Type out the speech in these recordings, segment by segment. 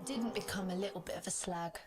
didn't become a little bit of a slag.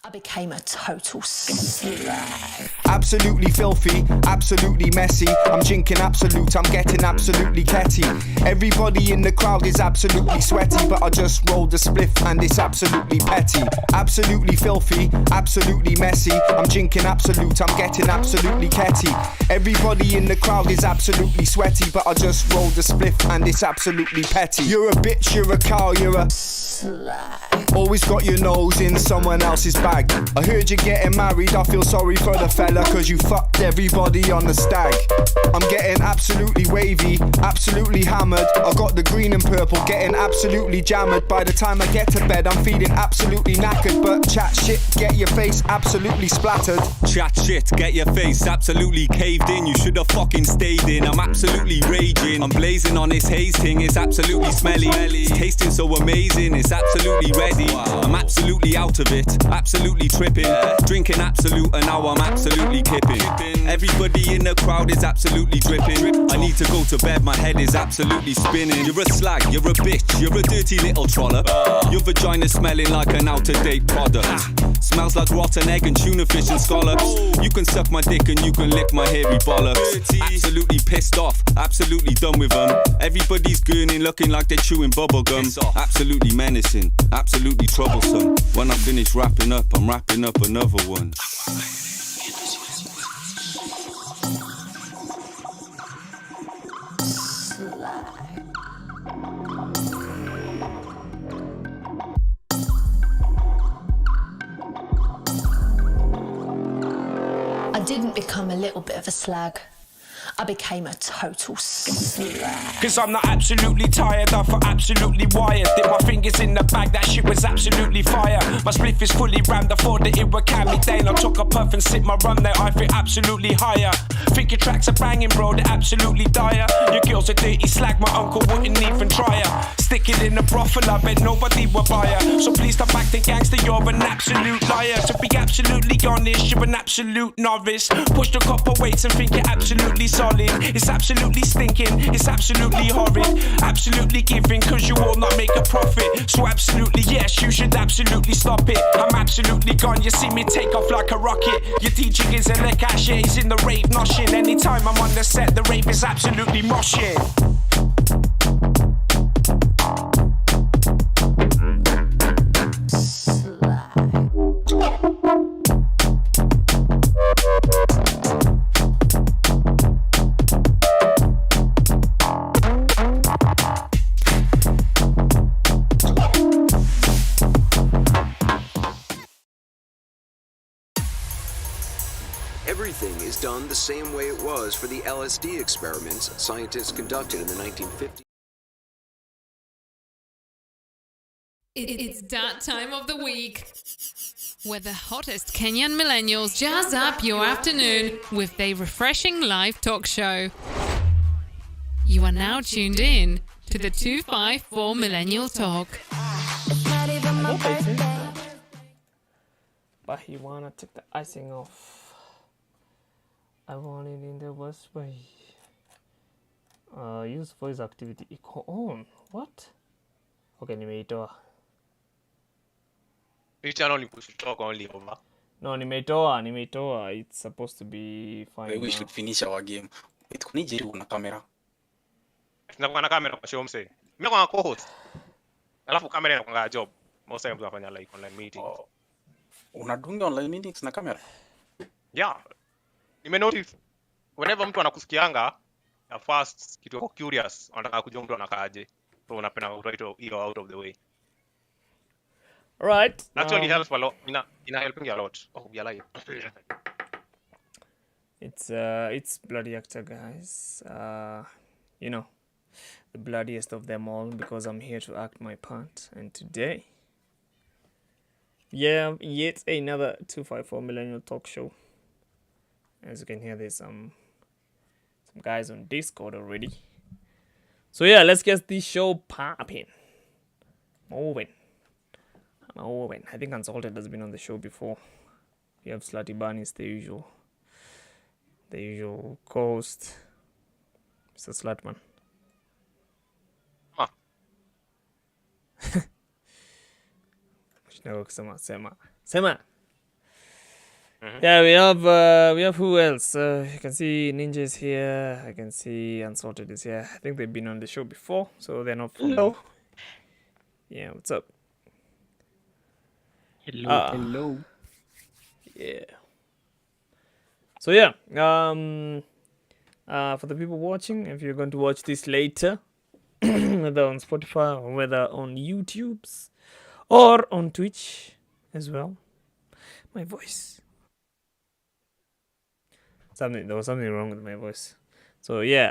I became a total slag. Absolutely filthy, absolutely messy. I'm drinking absolute, I'm getting absolutely ketty. Everybody in the crowd is absolutely sweaty, but I just rolled a spliff and it's absolutely petty. Absolutely filthy, absolutely messy. I'm drinking absolute, I'm getting absolutely ketty. Everybody in the crowd is absolutely sweaty, but I just rolled a spliff and it's absolutely petty. You're a bitch, you're a cow, you're a slag. Always got your nose in someone else's bag. I heard you're getting married, I feel sorry for the fella, cause you fucked everybody on the stag. I'm getting absolutely wavy, absolutely hammered. I got the green and purple, getting absolutely jammered. By the time I get to bed, I'm feeling absolutely knackered. But chat shit, get your face absolutely splattered. Chat shit, get your face absolutely caved in. You should have fucking stayed in. I'm absolutely raging. I'm blazing on this haze thing, it's absolutely smelly. It's tasting so amazing, it's absolutely ready. I'm absolutely out of it, absolutely tripping. Drinking absolute and now I'm absolutely kipping. Everybody in the crowd is absolutely dripping. I need to go to bed, my head is absolutely spinning. You're a slag, you're a bitch, you're a dirty little trollop. Your vagina smelling like an out-of-date product. Smells like rotten egg and tuna fish and scallops. You can suck my dick and you can lick my hairy bollocks. Absolutely pissed off, absolutely done with them. Everybody's gurning, looking like they're chewing bubble gum. Absolutely menacing, absolutely troublesome. When I finish wrapping up, I'm wrapping up another one. I didn't become a little bit of a slag. I became a total slag. Cause I'm not absolutely tired, I feel absolutely wired. Dip my fingers in the bag, that shit was absolutely fire. My spliff is fully rammed, I thought that it would calm me down. I took a puff and sipped my rum, now I feel absolutely higher. Think your tracks are banging, bro, they're absolutely dire. Your girl's a dirty slag, my uncle wouldn't even try her. Stick it in a brothel, I bet nobody will buy her. So please stop acting gangster, you're an absolute liar. To be absolutely honest, you're an absolute novice. Push the copper weights and think you're absolutely solid. It's absolutely stinking, it's absolutely horrid. Absolutely giving, cause you will not make a profit. So absolutely yes, you should absolutely stop it. I'm absolutely gone, you see me take off like a rocket. Your DJ is a cache, he's in the rave noshing. Anytime I'm on the set, the rave is absolutely moshing. Everything is done the same way it was for the LSD experiments scientists conducted in the 1950s. It's that time of the week where the hottest Kenyan millennials jazz up your afternoon with their refreshing live talk show. You are now tuned in to the 254 Millennial Talk. But he wanna take the icing off. I want it in the worst way. Use voice activity echo on. What? Okay, nimeitoa. Which channel you push talk only over? No, nimeitoa. It's supposed to be fine. We should finish our game. Wait, kunijeri una kamera? Tunakuwa na kamera kwa show mse. Mimi kwa co-host. Alafu kamera inakuwa job. Most times tunafanya like online meetings. Unadunga online meetings na kamera? Yeah. Nimenotice whenever mtu anakusikianga ya first kitu kwa curious anataka kujua mtu anakaaje. So unapenda right hiyo out of the way. Right. Actually helps a lot. Ina helping you a lot. Oh, we are live. It's bloody actor, guys. You know, the bloodiest of them all, because I'm here to act my part. And today, yeah, yet another 254 Millennial Talk show. As you can hear, there's some guys on Discord already. So yeah, let's get this show popping. Moving. I think Unsalted has been on the show before. We have Slutty Bunny, the usual co-host, Mr. Slutman. No, Sema. Mhm. Yeah, we have who else? You can see Ninja is here. I can see Unsalted is here. I think they've been on the show before, so they're not from. Hello. Yeah, what's up? Hello, hello. Yeah. So yeah, for the people watching, if you're going to watch this later, whether on Spotify or whether on YouTube's or on Twitch as well, my voice. There was something wrong with my voice. So yeah,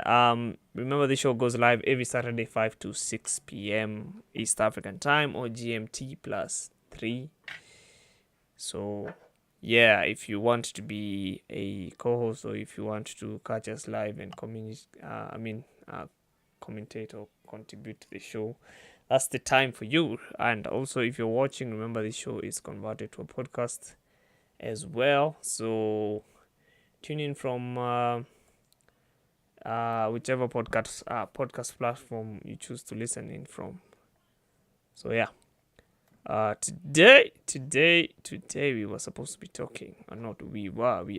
remember the show goes live every Saturday 5 to 6 p.m. East African time or GMT plus 3. So yeah, if you want to be a co-host or if you want to catch us live and commentate or contribute to the show, that's the time for you. And also, if you're watching, remember the show is converted to a podcast as well. So tune in from whichever podcast platform you choose to listen in from. So yeah. Today we were supposed to be talking, or not we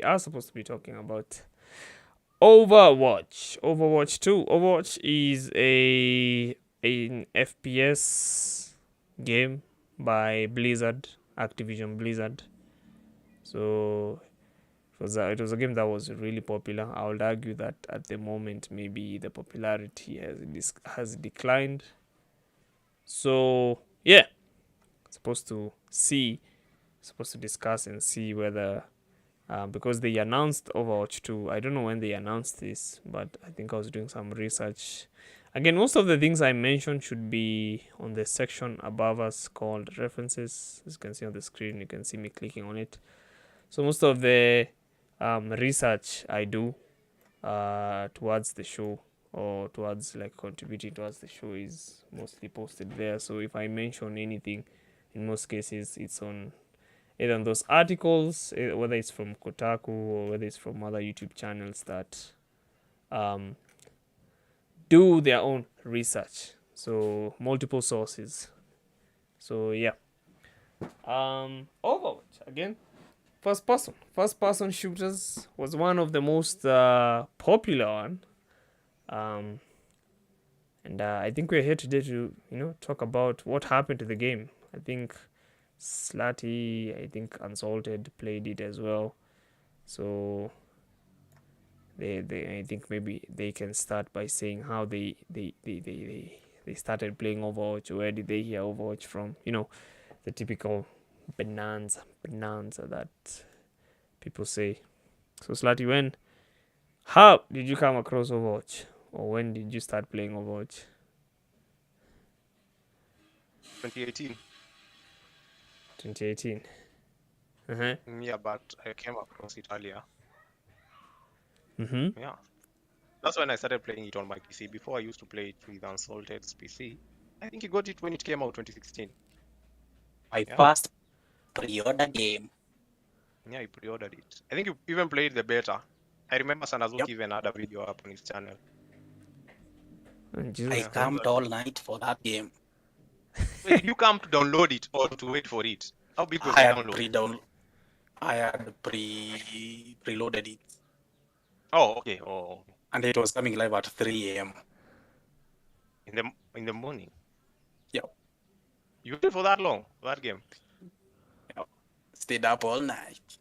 are supposed to be talking about Overwatch. Overwatch 2. Overwatch is an FPS game by Blizzard, Activision Blizzard. So it was a game that was really popular. I would argue that at the moment maybe the popularity has declined. So yeah, supposed to discuss and see whether because they announced Overwatch 2. I don't know when they announced this, but I think I was doing some research. Again, most of the things I mentioned should be on the section above us called references. As you can see on the screen, you can see me clicking on it. So most of the research I do towards the show or towards like contributing towards the show is mostly posted there. So if I mention anything, in most cases it's on either on those articles, whether it's from Kotaku or whether it's from other YouTube channels that do their own research. So multiple sources. So yeah. Overwatch again. First person shooters was one of the most popular one. And I think we're here today to talk about what happened to the game. I think Slutty, I think Unsalted played it as well. So I think maybe they can start by saying how they started playing Overwatch. Where did they hear Overwatch from? The typical bonanza that people say. So Slutty, how did you come across Overwatch? Or when did you start playing Overwatch? 2018. 2018. Uh-huh. Yeah, but I came across it earlier. Mm-hmm. Yeah. That's when I started playing it on my PC. Before I used to play it with Unsalted's PC. I think he got it when it came out 2016. My Yeah. first pre-order game. Yeah, he pre-ordered it. I think you even played the beta. I remember Sanazot Yep. even had a video up on his channel. Jesus. I Yeah. camped all night for that game. Wait, did you come to download it or to wait for it? How big was I the had download? preloaded it, Oh, okay. Oh, and it was coming live at 3 a.m. in the morning. Yep. You waited for that long for that game? Yep. Stayed up all night.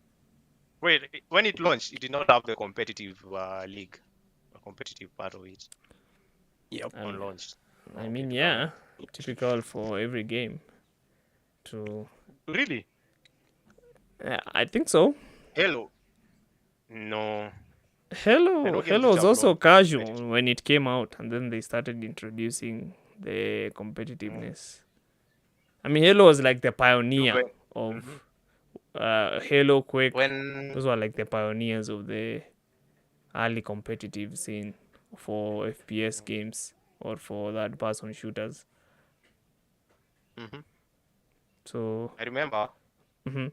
Wait, when it launched, it did not have the competitive league, a competitive part of it. Yep. On launch. I mean, yeah, typical for every game. Really? Yeah, I think so. Halo? No. Halo games which was have also no casual when it came out, and then they started introducing the competitiveness. I mean, Halo was like the pioneer of Halo, Quake. Those were like the pioneers of the early competitive scene for FPS games or for third-person shooters. So I remember Mhm.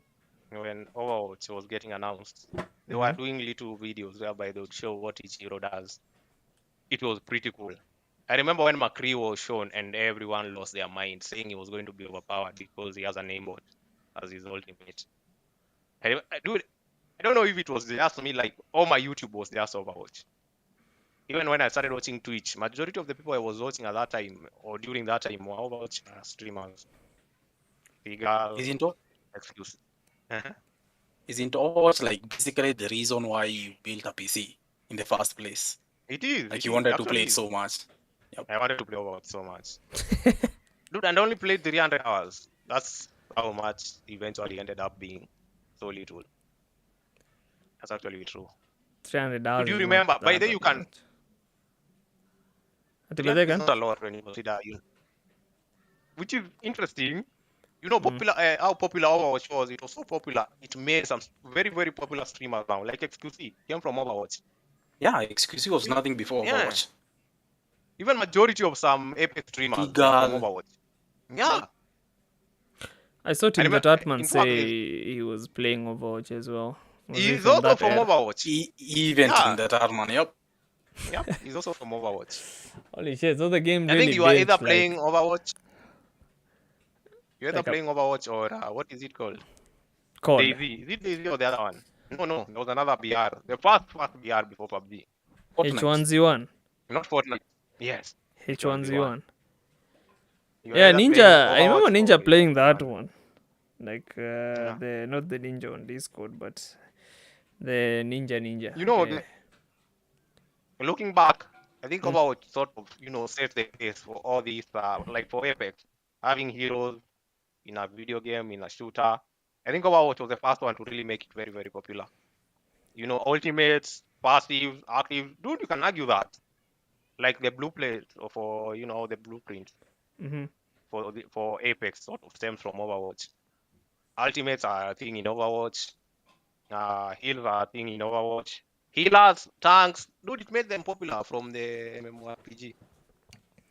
when Overwatch was getting announced, they were doing little videos whereby they would show what each hero does. It was pretty cool. I remember when McCree was shown and everyone lost their mind, saying he was going to be overpowered because he has a aimbot. as his ultimate. Dude, I don't know if it was just me, like all my YouTube was just Overwatch. Even when I started watching Twitch, majority of the people I was watching at that time or during that time were Overwatch streamers. Legal, Isn't exclusive. Uh-huh. isn't Overwatch like basically the reason why you built a PC in the first place? It is. Like It you is. wanted to Actually play it is. so much. Yep. I wanted to play Overwatch so much. Dude, and I only played 300 hours. That's how much eventually ended up being so little. That's actually true. 300 Could hours you is not remember? By that then you can. much. 300 is not a lot when you consider you. Which is interesting. You know, popular how popular Overwatch was. It was so popular. It made some very very popular streamers now, like XQC came from Overwatch. Yeah, XQC was nothing before Yeah. Overwatch. Even majority of some Apex streamers were from Legal. Overwatch. Yeah. I saw I Tim the remember. Tatman In fact, say he was playing Overwatch as well. Was he he's from also that from era? Overwatch. Even Yeah. in that Arman, yep. Yep, he's also from Overwatch. Holy shit! So the game I really think you are either built playing like Overwatch. You're either Like a- playing Overwatch or what is it called? COD. Daisy. Is it Daisy or the other one? No, there was another BR. The first BR before PUBG. Fortnite. H1Z1. Not Fortnite. Yes. H1Z1. You are Yeah, either playing Ninja. I remember Overwatch Ninja or playing that H1Z1. one. Like the not the Ninja on Discord, but the Ninja. You know, the- looking back, I think Overwatch sort of, set the pace for all these, like for Apex, having heroes in a video game, in a shooter. I think Overwatch was the first one to really make it very, very popular. Ultimates, passive, active. Dude, you can argue that. Like the blueprint for, the blueprint Mhm. for Apex sort of stems from Overwatch. Ultimates are a thing in Overwatch. Heals are a thing in Overwatch. Healers, tanks, dude, it made them popular from the MMORPG.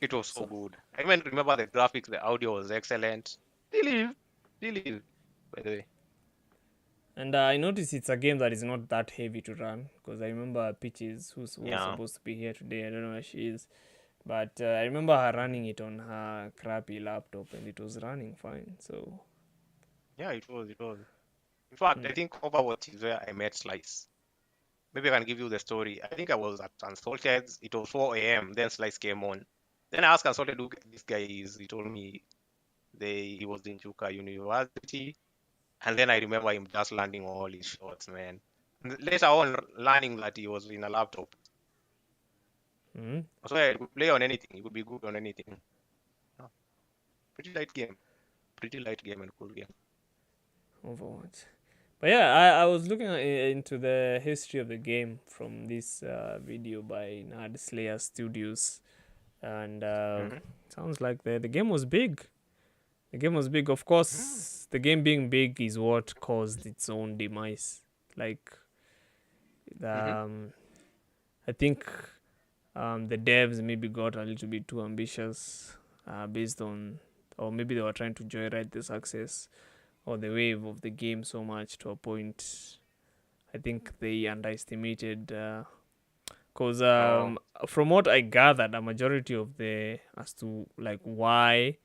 It was so good. I even remember the graphics, the audio was excellent. Still is, by the way. And I noticed it's a game that is not that heavy to run because I remember Peaches, who was Yeah. supposed to be here today. I don't know where she is, but I remember her running it on her crappy laptop, and it was running fine. So Yeah, it was. In fact, I think Overwatch is where I met Slice. Maybe I can give you the story. I think I was at Unsalted. It was 4 a.m. Then Slice came on. Then I asked Unsalted who this guy is. He told me he was in Chuka University. And then I remember him just landing all his shots, man. And later on, learning that he was in a laptop. So yeah, he could play on anything. He could be good on anything. Pretty light game and cool game. Overwatch. But yeah, I was looking into the history of the game from this video by Nerd Slayer Studios, and sounds like the game was big. The game was big. Of course, the game being big is what caused its own demise. Like, I think the devs maybe got a little bit too ambitious based on, or maybe they were trying to joyride the success or the wave of the game so much to a point. I think they underestimated, because from what I gathered, a majority of as to like why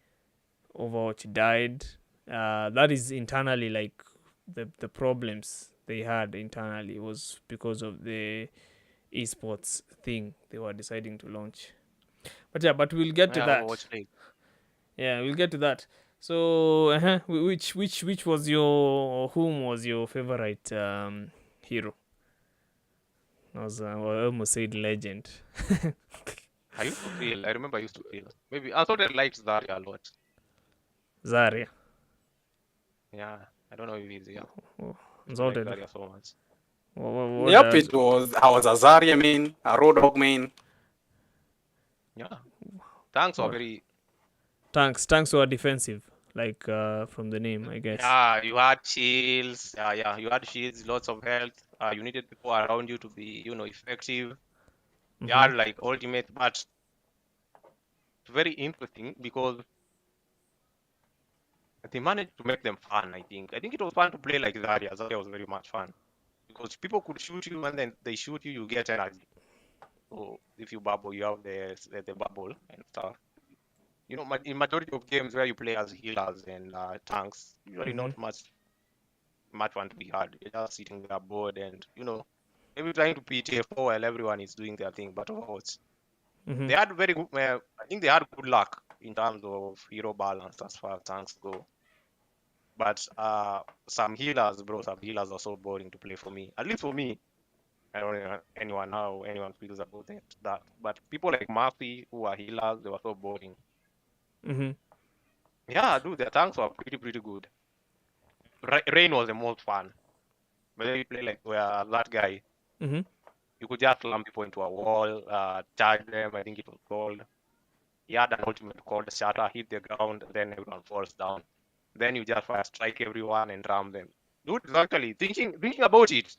Overwatch died, that is internally, like the problems they had internally was because of the esports thing they were deciding to launch. But we'll get to that. Yeah, we'll get to that. So which was whom was your favorite hero? I almost said legend. I used to feel. I remember I used to feel. Maybe I thought I liked Zarya a lot. Zarya. Yeah, I don't know if he's here. Oh, I like Zoltan. Zarya so much. Yep, I was a Zarya main, a Road Dog main. Yeah, tanks are very. Tanks were defensive, like from the name, I guess. Yeah, you had shields. Yeah, you had shields, lots of health. You needed people around you to be, effective. You had like ultimate, but it's very interesting because they managed to make them fun. I think it was fun to play like Zarya. Zarya was very much fun because people could shoot you, and then they shoot you, you get energy. So if you bubble, you have the bubble and stuff. in majority of games where you play as healers and tanks, usually Mm-hmm. not much fun to be had. You're just sitting there bored and maybe trying to PTA4 while everyone is doing their thing. But Overwatch, Mm-hmm. they had very good. I think they had good luck in terms of hero balance as far as tanks go. But some healers are so boring to play for me. At least for me, I don't know how anyone feels about that. But people like Murphy who are healers, they were so boring. Mm-hmm. Yeah, dude, their tanks were pretty good. Rain was the most fun. But then you play like where that guy, Mm-hmm. you could just slam people into a wall, charge them. I think it was called. He had an ultimate called Shatter, hit the ground, then everyone falls down. Then you just fire strike everyone and ram them. Dude, it's actually thinking about it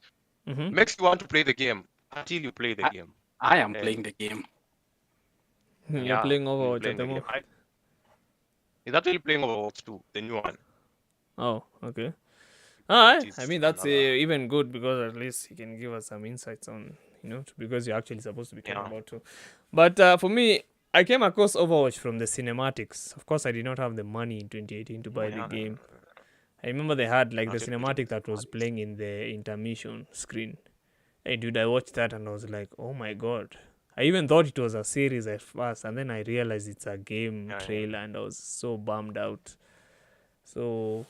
Mm-hmm. makes you want to play the game until you play the I, game. I am And playing the game. You're yeah, playing he's Overwatch at playing the the game. moment. He's actually playing Overwatch 2, the new one, Oh, okay. which I is mean that's another. even good because at least he can give us some insights on because you're actually supposed to be talking Yeah. about too. But for me, I came across Overwatch from the cinematics. Of course, I did not have the money in 2018 to buy the Yeah. game. I remember they had like the Actually, pretty cinematic good that was cinematics. playing in the intermission screen. Hey, dude, I watched that and I was like, oh my god. I even thought it was a series at first, and then I realized it's a game Yeah. trailer, and I was so bummed out. So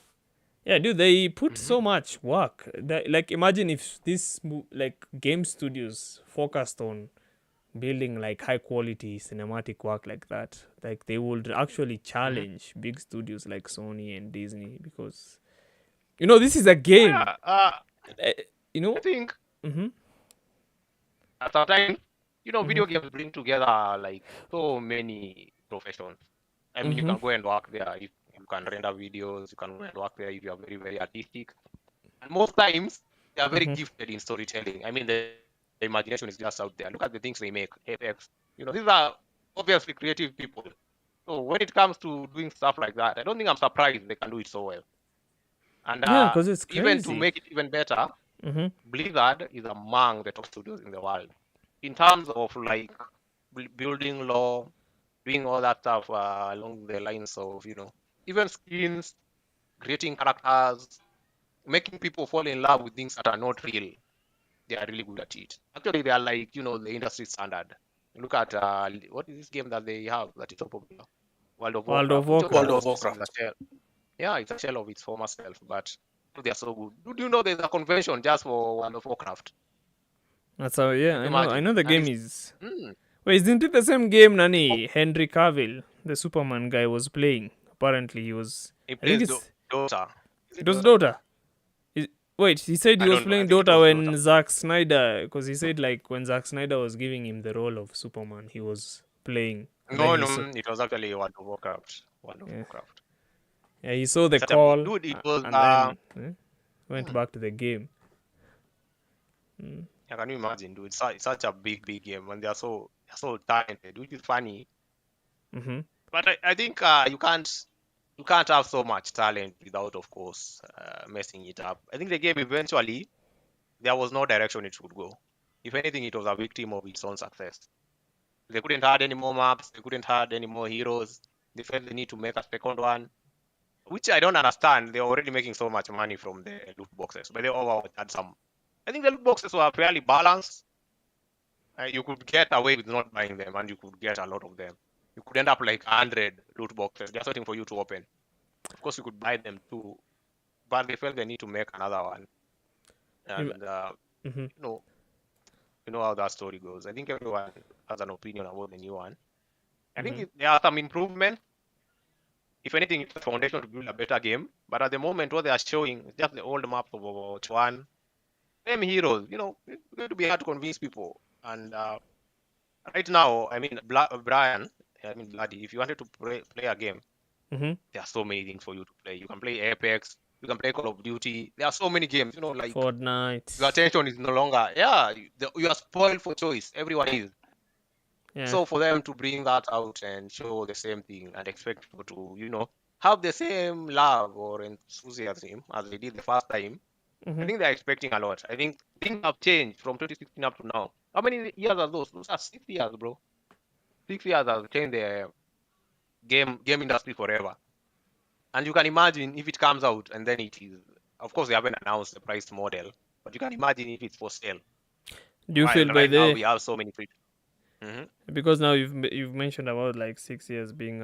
yeah, dude, they put so much work. Like, imagine if this like game studios focused on building like high quality cinematic work like that. Like, they would actually challenge big studios like Sony and Disney because this is a game. Yeah. Uh, you I know. think Mm-hmm. sometimes Mm-hmm. video games bring together like so many professions. I mean, you Mm-hmm. can go and work there if you can render videos. You can go and work there if you are very artistic. And most times they are very Mm-hmm. gifted in storytelling. I mean, the imagination is just out there. Look at the things they make. Apex. These are obviously creative people. So when it comes to doing stuff like that, I don't think I'm surprised they can do it so well. And Yeah, because it's even to crazy. make it even better, Mm-hmm. Blizzard is among the top studios in the world in terms of like building lore, doing all that stuff along the lines of even skins, creating characters, making people fall in love with things that are not real. They are really good at it. Actually, they are like the industry standard. Look at what is this game that they have that is so popular? World of World of Warcraft, which of World of Warcraft. course is a Warcraft. shell. Yeah, it's a shell of its former self, but they are so good. Do you know there's a convention just for World of Warcraft? That's how. Yeah, Can you I imagine? know the And game it's is. mm, Wait, isn't it the same game oh, Nani Henry Cavill, the Superman guy, was playing? Apparently, he was. he I think plays it's. Dota. Is it It was Dota? Dota. Wait, he said he I was don't know. I playing think it Dota was Dota. when Zack Snyder, because he said like when Zack Snyder was giving him the role of Superman, he was playing, and then No, he no, saw. it was actually World of Warcraft. World of Yeah, Warcraft. yeah, he saw the Such a big call, dude. It was and then went hmm, back to the game. yeah, can you imagine, dude? It's such a big game, and they're so talented, which is funny. Mm-hmm. But I think you can't have so much talent without, of course, messing it up. I think the game eventually there was no direction it should go. If anything, it was a victim of its own success. They couldn't add any more maps. They couldn't add any more heroes. They felt they need to make a second one, which I don't understand. They're already making so much money from the loot boxes, but they Overwatch had some. I think the loot boxes were fairly balanced. You could get away with not buying them, and you could get a lot of them. You could end up like 100 loot boxes just waiting for you to open. Of course, you could buy them too, but they felt they need to make another one. And Mm-hmm. you know how that story goes. I think everyone has an opinion about the new one. I think Mm-hmm. there are some improvements. If anything, it's a foundation to build a better game. But at the moment, what they are showing is just the old map of Overwatch 1. Same heroes. It's going to be hard to convince people. And right now, I mean, Brian, I mean, Bloody, if you wanted to play a game, Mm-hmm. there are so many things for you to play. You can play Apex, you can play Call of Duty. There are so many games, like your Fortnite. attention is no longer, yeah, you are spoiled for choice. Everyone is. Yeah. So for them to bring that out and show the same thing and expect people to, have the same love or enthusiasm as they did the first time, Mm-hmm. I think they're expecting a lot. I think things have changed from 2016 up to now. How many years are those? Those are 6 years, bro. 6 years has changed game industry forever. And you can imagine if it comes out and then it is, of course, they haven't announced the price model, but you can imagine if it's for sale. Do you feel While by right now the we have so many free. Mhm. because now you've mentioned about like 6 years being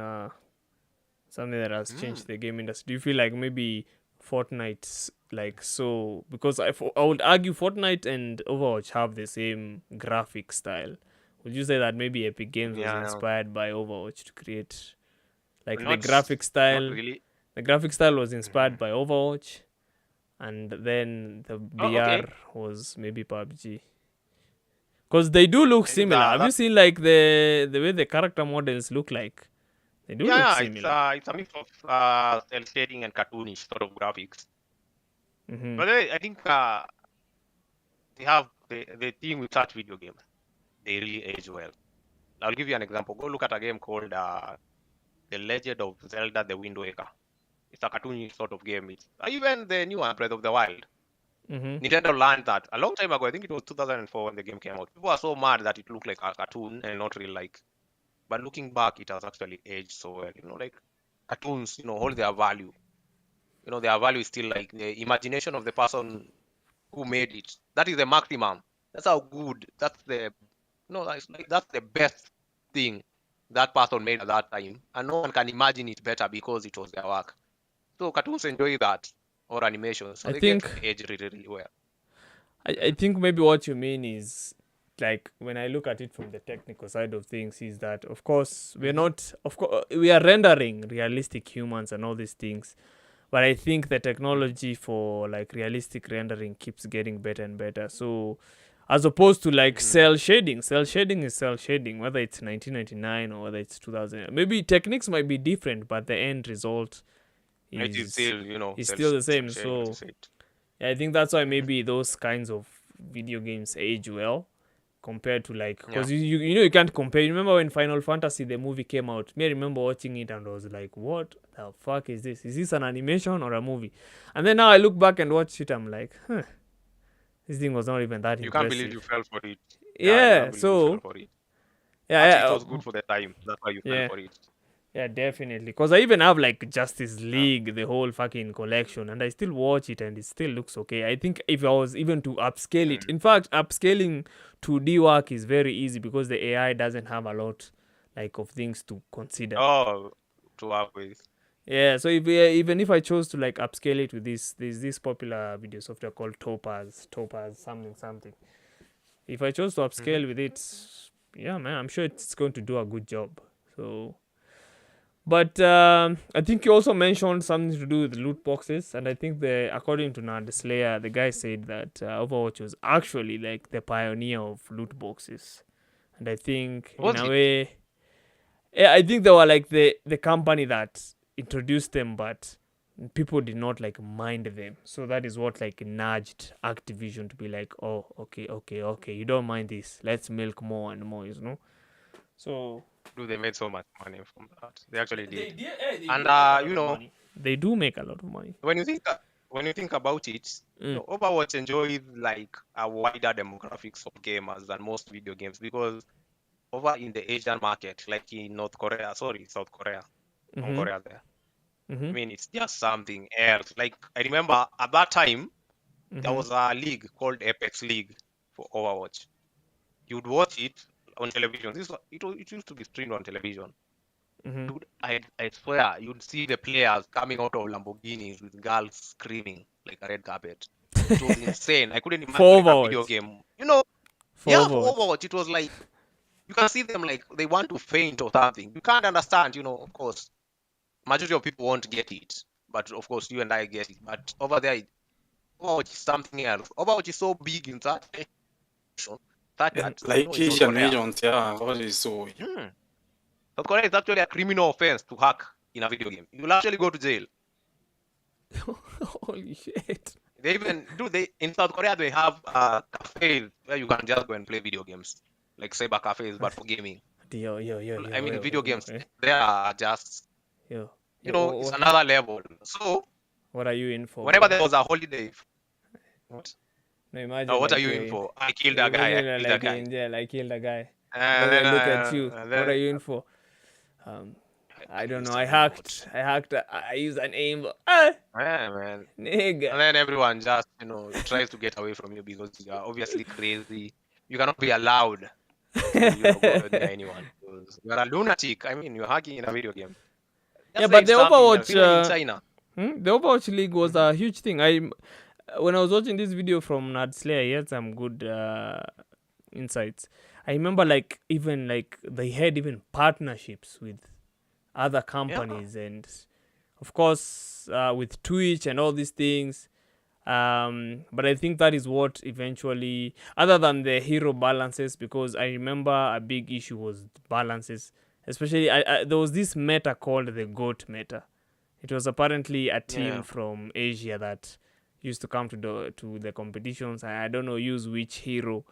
something that has changed the game industry. Do you feel like maybe Fortnite's like so because I would argue Fortnite and Overwatch have the same graphic style. Would you say that maybe Epic Games was Yeah, inspired by Overwatch to create like the not graphic not style? really. The graphic style was inspired Mhm. by Overwatch, and then the Oh, okay. BR was maybe PUBG. Because they do look I think similar. Have you that seen like the way the character models look like? They do look yeah, similar. it's a mix of cel shading and cartoonish sort of graphics. Mm-hmm. But I think they have the thing with such video games. They really age well. I'll give you an example. Go look at a game called The Legend of Zelda: The Wind Waker. It's a cartoonish sort of game. It's even the new one, Breath of the Wild. Mm-hmm. Nintendo learned that a long time ago. I think it was 2004 when the game came out. People were so mad that it looked like a cartoon and not real like. But looking back, it has actually aged so well. Like cartoons, hold their value. Their value is still like the imagination of the person who made it. That is the maximum. That's how good. That's the that's the best thing that person made at that time, and no one can imagine it better because it was their work. So cartoons enjoy that or animation, so I they get think to age really, really well. I think maybe what you mean is like when I look at it from the technical side of things is that of course we're not of course we are rendering realistic humans and all these things, but I think the technology for like realistic rendering keeps getting better and better. So as opposed to like cell shading is cell shading, whether it's 1999 or whether it's 2000. Maybe techniques might be different, but the end result It is is still, is cell still the cell same. shading, as you So said. yeah, I think that's why maybe those kinds of video games age well compared to like Yeah, because you can't compare. You remember when Final Fantasy the movie came out? Me, I remember watching it and I was like, "What the fuck is this? Is this an animation or a movie?" And then now I look back and watch it, I'm like, "Huh, this thing was not even that you can't believe you impressive." fell for it. Yeah, you Yeah. can't believe you fell So for it. yeah, Actually, it yeah, was good for the time. That's why you fell yeah. for it. Yeah, definitely. Because I even have like Justice Yeah. League, the whole fucking collection, and I still watch it and it still looks okay. I think if I was even to upscale it, in fact, upscaling 2D work is very easy because the AI doesn't have a lot like of things to consider. Oh, to work with. Yeah, so if even if I chose to like upscale it with there's this popular video software called Topaz something. If I chose to upscale with it, yeah, man, I'm sure it's going to do a good job. So. But I think you also mentioned something to do with loot boxes, and I think according to Nerd Slayer, the guy said that Overwatch was actually like the pioneer of loot boxes, and I think in Was a it? way, yeah, I think they were like the company that introduced them, but people did not like mind them. So that is what like nudged Activision to be like, oh, okay, you don't mind this, let's milk more and more, So Dude, they made so much money from that. They actually did. they And do make a lot of money. They do make a lot of money. when you think about it, Overwatch enjoys like a wider demographics of gamers than most video games because over in the Asian market, like in South Korea, Hong Mm-hmm. Korea there. I Mm-hmm. mean, it's just something else. Like I remember at that time there Mm-hmm. was a league called Apex League for Overwatch. You'd watch it on television. It used to be streamed on television. Mm-hmm. Dude, I swear you'd see the players coming out of Lamborghinis with girls screaming like a red carpet. It was insane. I couldn't imagine For in a video Overwatch. game. For Yeah, for Overwatch. Overwatch, it was like you can see them like they want to faint or something. You can't understand, of course. Majority of people won't get it, but of course you and I get it. But over there, Overwatch is something else. Overwatch is so big in that nation that Yeah, like in South Asian Korea. nations, yeah, what is so South Korea is actually a criminal offense to hack in a video game. You'll actually go to jail. Holy shit. They even in South Korea they have cafes where you can just go and play video games, like cyber cafes, but for gaming. Yo. I mean, video games Eh? they are just Yo. it's another level. So What are you in for, whenever bro? there was a holiday, what? No, imagine Oh, what are like you you're in in. for? I killed a guy. I Imagine killed a like guy. in jail, I killed a guy. And Then then, I look at you. and What then are you in for? I don't used know. an aimbot. I hacked. I used an aim. Yeah, man. Nigga. And then everyone just, tries to get away from you because you are obviously crazy. You cannot be allowed to, go near anyone because you are a lunatic. I mean, you're hacking in a video game. Yeah, Just say but the it's something else. Overwatch, Even in China. the Overwatch League was a huge thing. When I was watching this video from Nadslayer, he had some good insights. I remember even they had even partnerships with other companies and of course with Twitch and all these things. But I think that is what eventually, other than the hero balances, because I remember a big issue was balances. Especially, there was this meta called the GOAT meta. It was apparently a team from Asia that used to come to the competitions. I don't know, use which hero,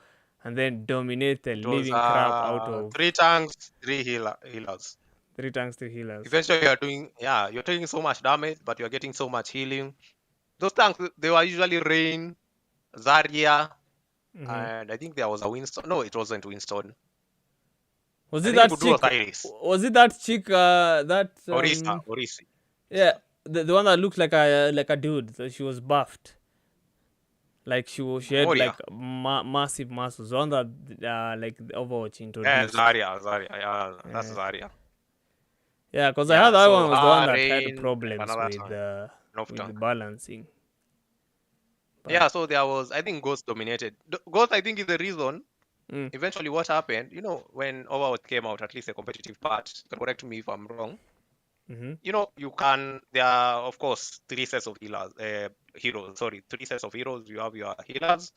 and then dominate the It was living crap out of 3 tanks, 3 healers. 3 tanks to healers. Eventually, you're taking so much damage, but you're getting so much healing. Those tanks, they were usually Rain, Zarya, and I think there was a Winston. No, it wasn't Winston. Was I it think it that would do chick? Osiris. Was it that chick? That Orisa. yeah, the one that looked like a dude. So she was buffed. Like she had Warrior. like massive muscles. One that like the Overwatch Yeah, introduced. Zarya. Yeah, that's Zarya. Yeah, because I heard that one was the one that had Rain, problems another with time. Enough with tank. balancing. But, Yeah, so there was, I think Ghost dominated. Ghost, I think, is the reason. Mm. Eventually, what happened, when Overwatch came out, at least the competitive part, you can correct me if I'm wrong. There are, of course, 3 sets of healers, heroes. Sorry, 3 sets of heroes. You have your healers,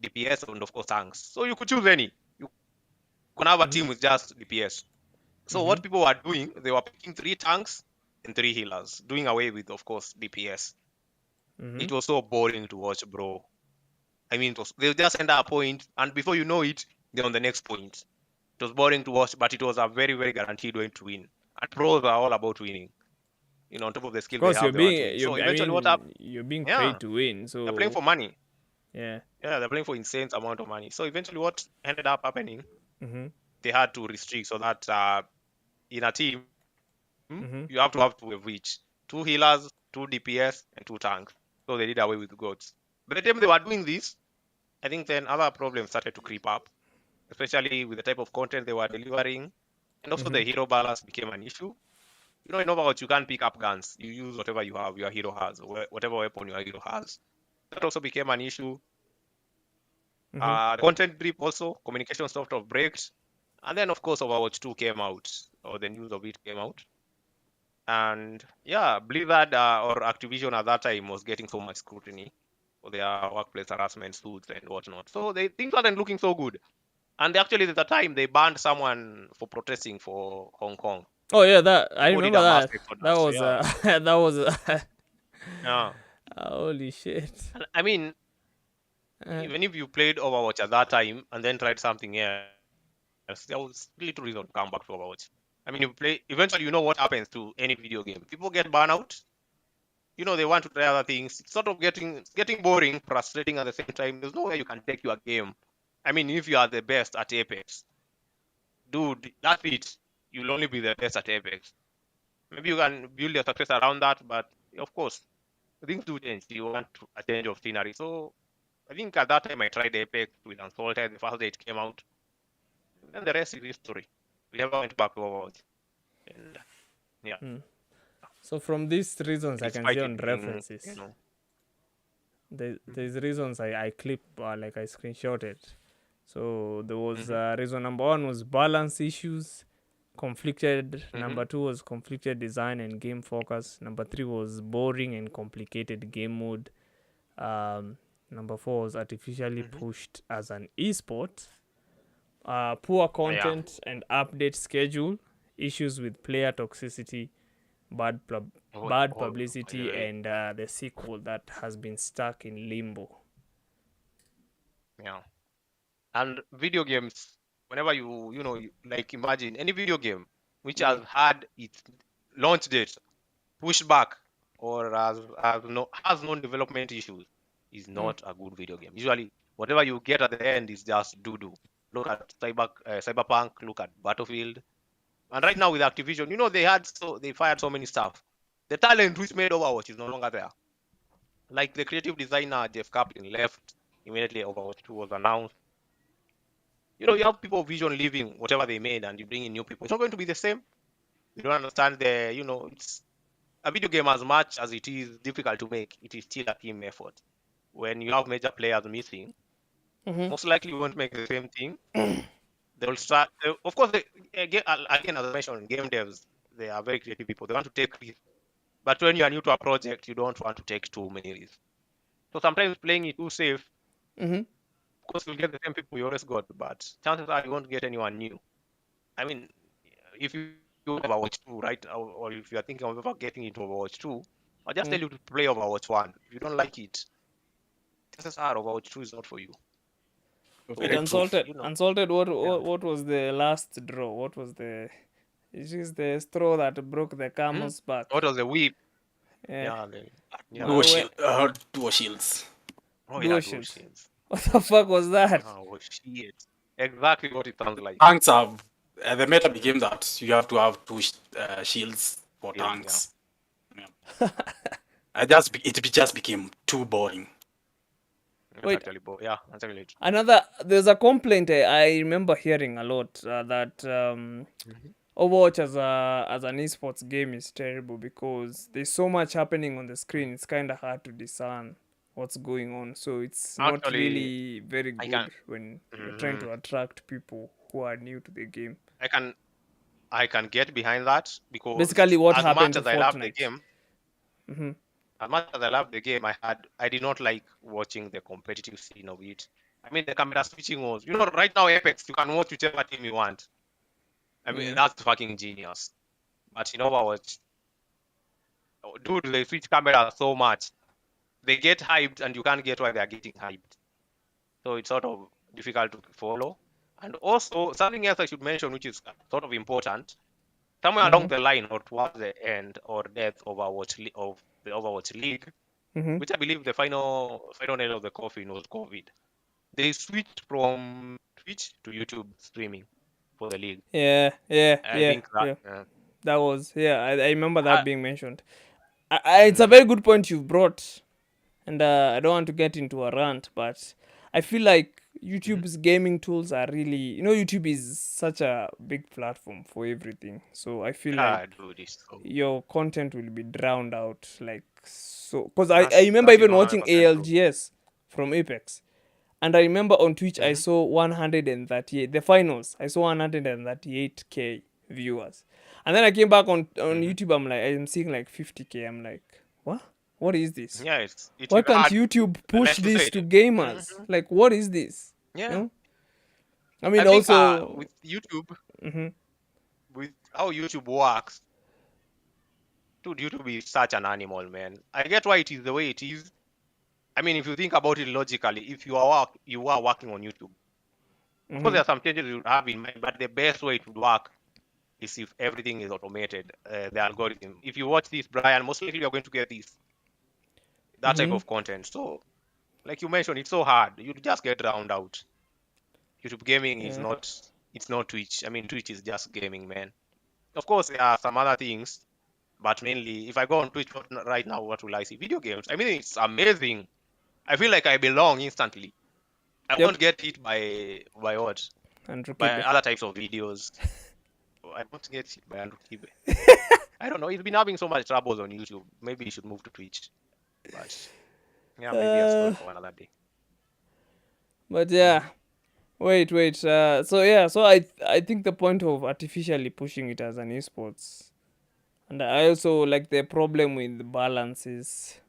DPS, and of course tanks. So you could choose any. You can have a team with just DPS. So what people were doing, they were picking 3 tanks and 3 healers, doing away with, of course, DPS. It was so boring to watch, bro. I mean, they just end at a point, and before you know it, they're on the next point. It was boring to watch, but it was a very, very guaranteed way to win. And pros are all about winning. On top of the skill of course, they have, they want to win. So eventually, what happened? You're being Yeah, paid to win. So they're playing for money. yeah, they're playing for insane amount of money. So eventually, what ended up happening? Mm-hmm. They had to restrict so that in a team, you have two of each: 2 healers, 2 DPS, and 2 tanks. So they did away with the goats. By the time they were doing this, I think then other problems started to creep up, especially with the type of content they were delivering, and also the hero balance became an issue. In Overwatch, you can't pick up guns. You use whatever you have, your hero has, or whatever weapon your hero has. That also became an issue. The content drip also, communication sort of breaks. And then, of course, Overwatch 2 came out, or the news of it came out. And yeah, Blizzard or Activision at that time was getting so much scrutiny for their workplace harassment suits and whatnot. So things weren't looking so good. And actually, at the time, they banned someone for protesting for Hong Kong. Oh yeah, that I Who did remember a that. mass exodus, That was yeah. that was Yeah. holy shit. And I mean, even if you played Overwatch at that time and then tried something else, there was little reason to come back to Overwatch. I mean, eventually you know what happens to any video game. People get burned out. They want to try other things. It's sort of getting boring, frustrating at the same time. There's no way you can take your game. I mean, if you are the best at Apex, dude, that's it. You'll only be the best at Apex. Maybe you can build your success around that, but of course, things do change. You want a change of scenery. So I think at that time I tried Apex with Unsalted the first day it came out. And then the rest is history. We never went back to Overwatch. And yeah. So from these reasons, I can see on references. You know. There's reasons I clip like I screenshotted. So there was reason number 1 was balance issues, conflicted. Number 2 was conflicted design and game focus. Number 3 was boring and complicated game mode. Number 4 was artificially pushed as an esport. Poor content and update schedule, issues with player toxicity, bad publicity, and the sequel that has been stuck in limbo. Yeah. And video games, whenever you like imagine any video game which has had its launch date pushed back or has no development issues is not a good video game. Usually, whatever you get at the end is just doo-doo. Look at Cyberpunk, look at Battlefield. And right now with Activision, they fired so many staff. The talent which made Overwatch is no longer there. Like the creative designer Jeff Kaplan left immediately Overwatch 2 was announced. You have people of Vision leaving whatever they made, and you bring in new people. It's not going to be the same. You don't understand it's a video game as much as it is difficult to make. It is still a team effort. When you have major players missing, most likely you won't make the same thing. They will start. Of course, again, as I mentioned, game devs, they are very creative people. They want to take risks. But when you are new to a project, you don't want to take too many risks. So sometimes playing it too safe, of course, you'll get the same people you always got, but chances are you won't get anyone new. I mean, if you have Overwatch 2, right, or if you are thinking of ever getting into Overwatch 2, I'll just tell you to play Overwatch 1. If you don't like it, chances are Overwatch 2 is not for you. Wait, Unsalted, what was the last draw? What was the... It is the straw that broke the camel's back. What was the whip? Yeah. Duo shields. Oh, Duo yeah, shields. shields. What the fuck was that? Oh, shit. Exactly what it sounds like. Tanks have... the meta became that you have to have two shields for tanks. Yeah. It just became too boring. Wait. That's actually There's a complaint I remember hearing a lot that Overwatch as an esports game is terrible because there's so much happening on the screen. It's kind of hard to discern what's going on. So it's not really very good when you're trying to attract people who are new to the game. I can get behind that because basically what happened to Fortnite. I love the game. Mm-hmm. As much as I love the game, I did not like watching the competitive scene of it. I mean, the camera switching was, right now Apex, you can watch whichever team you want. I mean, that's fucking genius. But in Overwatch, dude, they switch cameras so much. They get hyped and you can't get why they're getting hyped. So it's sort of difficult to follow. And also, something else I should mention, which is sort of important, somewhere along the line or towards the end or death of the Overwatch League, which I believe the final nail of the coffin was COVID. They switched from Twitch to YouTube streaming for the league. I think that, that was I remember that being mentioned. It's a very good point you've brought, and I don't want to get into a rant, but I feel like YouTube's gaming tools are really, YouTube is such a big platform for everything. So I feel like your content will be drowned out, because I remember even watching ALGS from Apex, and I remember on Twitch I saw 138, the finals, I saw 138k viewers, and then I came back on YouTube, I'm seeing like 50k. I'm like, what is this? Why can't YouTube push this to gamers? Like, what is this? I mean, also with YouTube, with how YouTube works, dude, YouTube is such an animal, man. I get why it is the way it is. I mean, if you think about it logically, if you are working on YouTube, of course there are some changes you have in mind, but the best way it would work is if everything is automated, the algorithm. If you watch this, Brian, most likely you're going to get that type of content. So, like you mentioned, it's so hard. You just get drowned out. YouTube gaming is it's not Twitch. I mean, Twitch is just gaming, man. Of course, there are some other things, but mainly, if I go on Twitch right now, what will I see? Video games. I mean, it's amazing. I feel like I belong instantly. I won't get hit by what? By other types of videos. I won't get hit by Andrew Kibe. I don't know. He's been having so much troubles on YouTube. Maybe he should move to Twitch. But maybe a story for another day. But wait. So I think the point of artificially pushing it as an esports, and I also like the problem with the balances.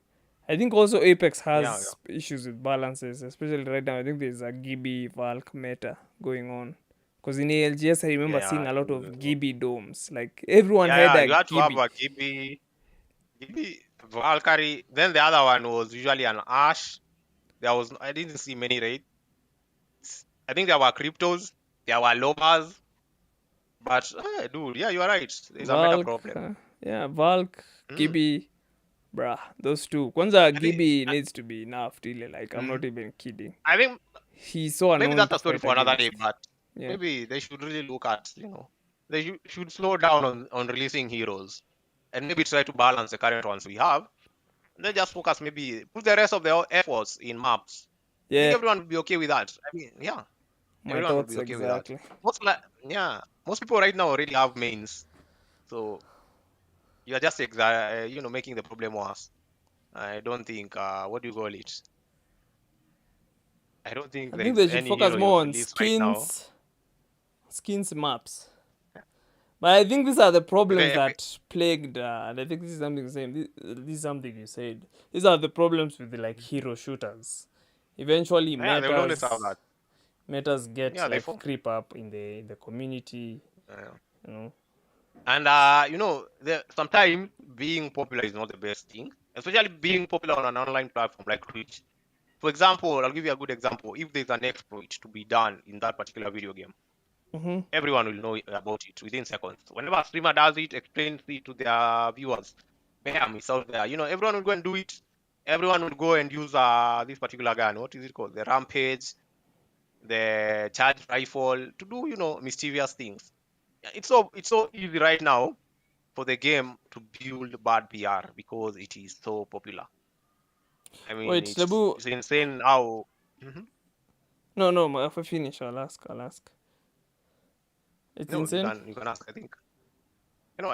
I think also Apex has issues with balances, especially right now. I think there's a Gibby Valk meta going on. Because in ALGS, I remember seeing a lot of Gibby domes. Like, everyone had a you had to have a Gibby Valkyrie. Then the other one was usually an Ash. I didn't see many raids. I think there were Cryptos. There were Lobas. But, dude, you are right. There's a meta problem. Valk, Gibby... Bruh, those two. Kwanzaa Gibby needs to be enough, really. Like, I'm not even kidding. I think he's so annoying. Maybe that's a story for another day, but maybe they should really look at, they should slow down on releasing heroes and maybe try to balance the current ones we have. And then just focus, maybe put the rest of the efforts in maps. I think Yeah, everyone would be okay with that. I mean, yeah, my everyone would thoughts be okay with that. exactly. Yeah, most people right now already have mains, so you're just making the problem worse. I don't think what do you call it? I don't think I think there's they should any focus hero you've more on released right now. skins maps. But I think these are the problems Okay, that plagued, and I think this is something the same. This is something you said. These are the problems with the like hero shooters. Eventually, yeah, they will always have that. metas get Yeah, they like form. creep up in the community. Yeah. You know. And sometimes being popular is not the best thing, especially being popular on an online platform like Twitch. For example, I'll give you a good example. If there's an exploit to be done in that particular video game, Mm-hmm. everyone will know about it within seconds. Whenever a streamer does it, explains it to their viewers, bam, it's out there. Everyone will go and do it. Everyone will go and use this particular gun. What is it called? The Rampage, the Charge Rifle to do, mischievous things. It's so easy right now for the game to build bad PR because it is so popular. I mean, Wait, it's, Lebu. it's insane how. Mhm. No. If I finish, I'll ask. It's No, you insane. can ask. I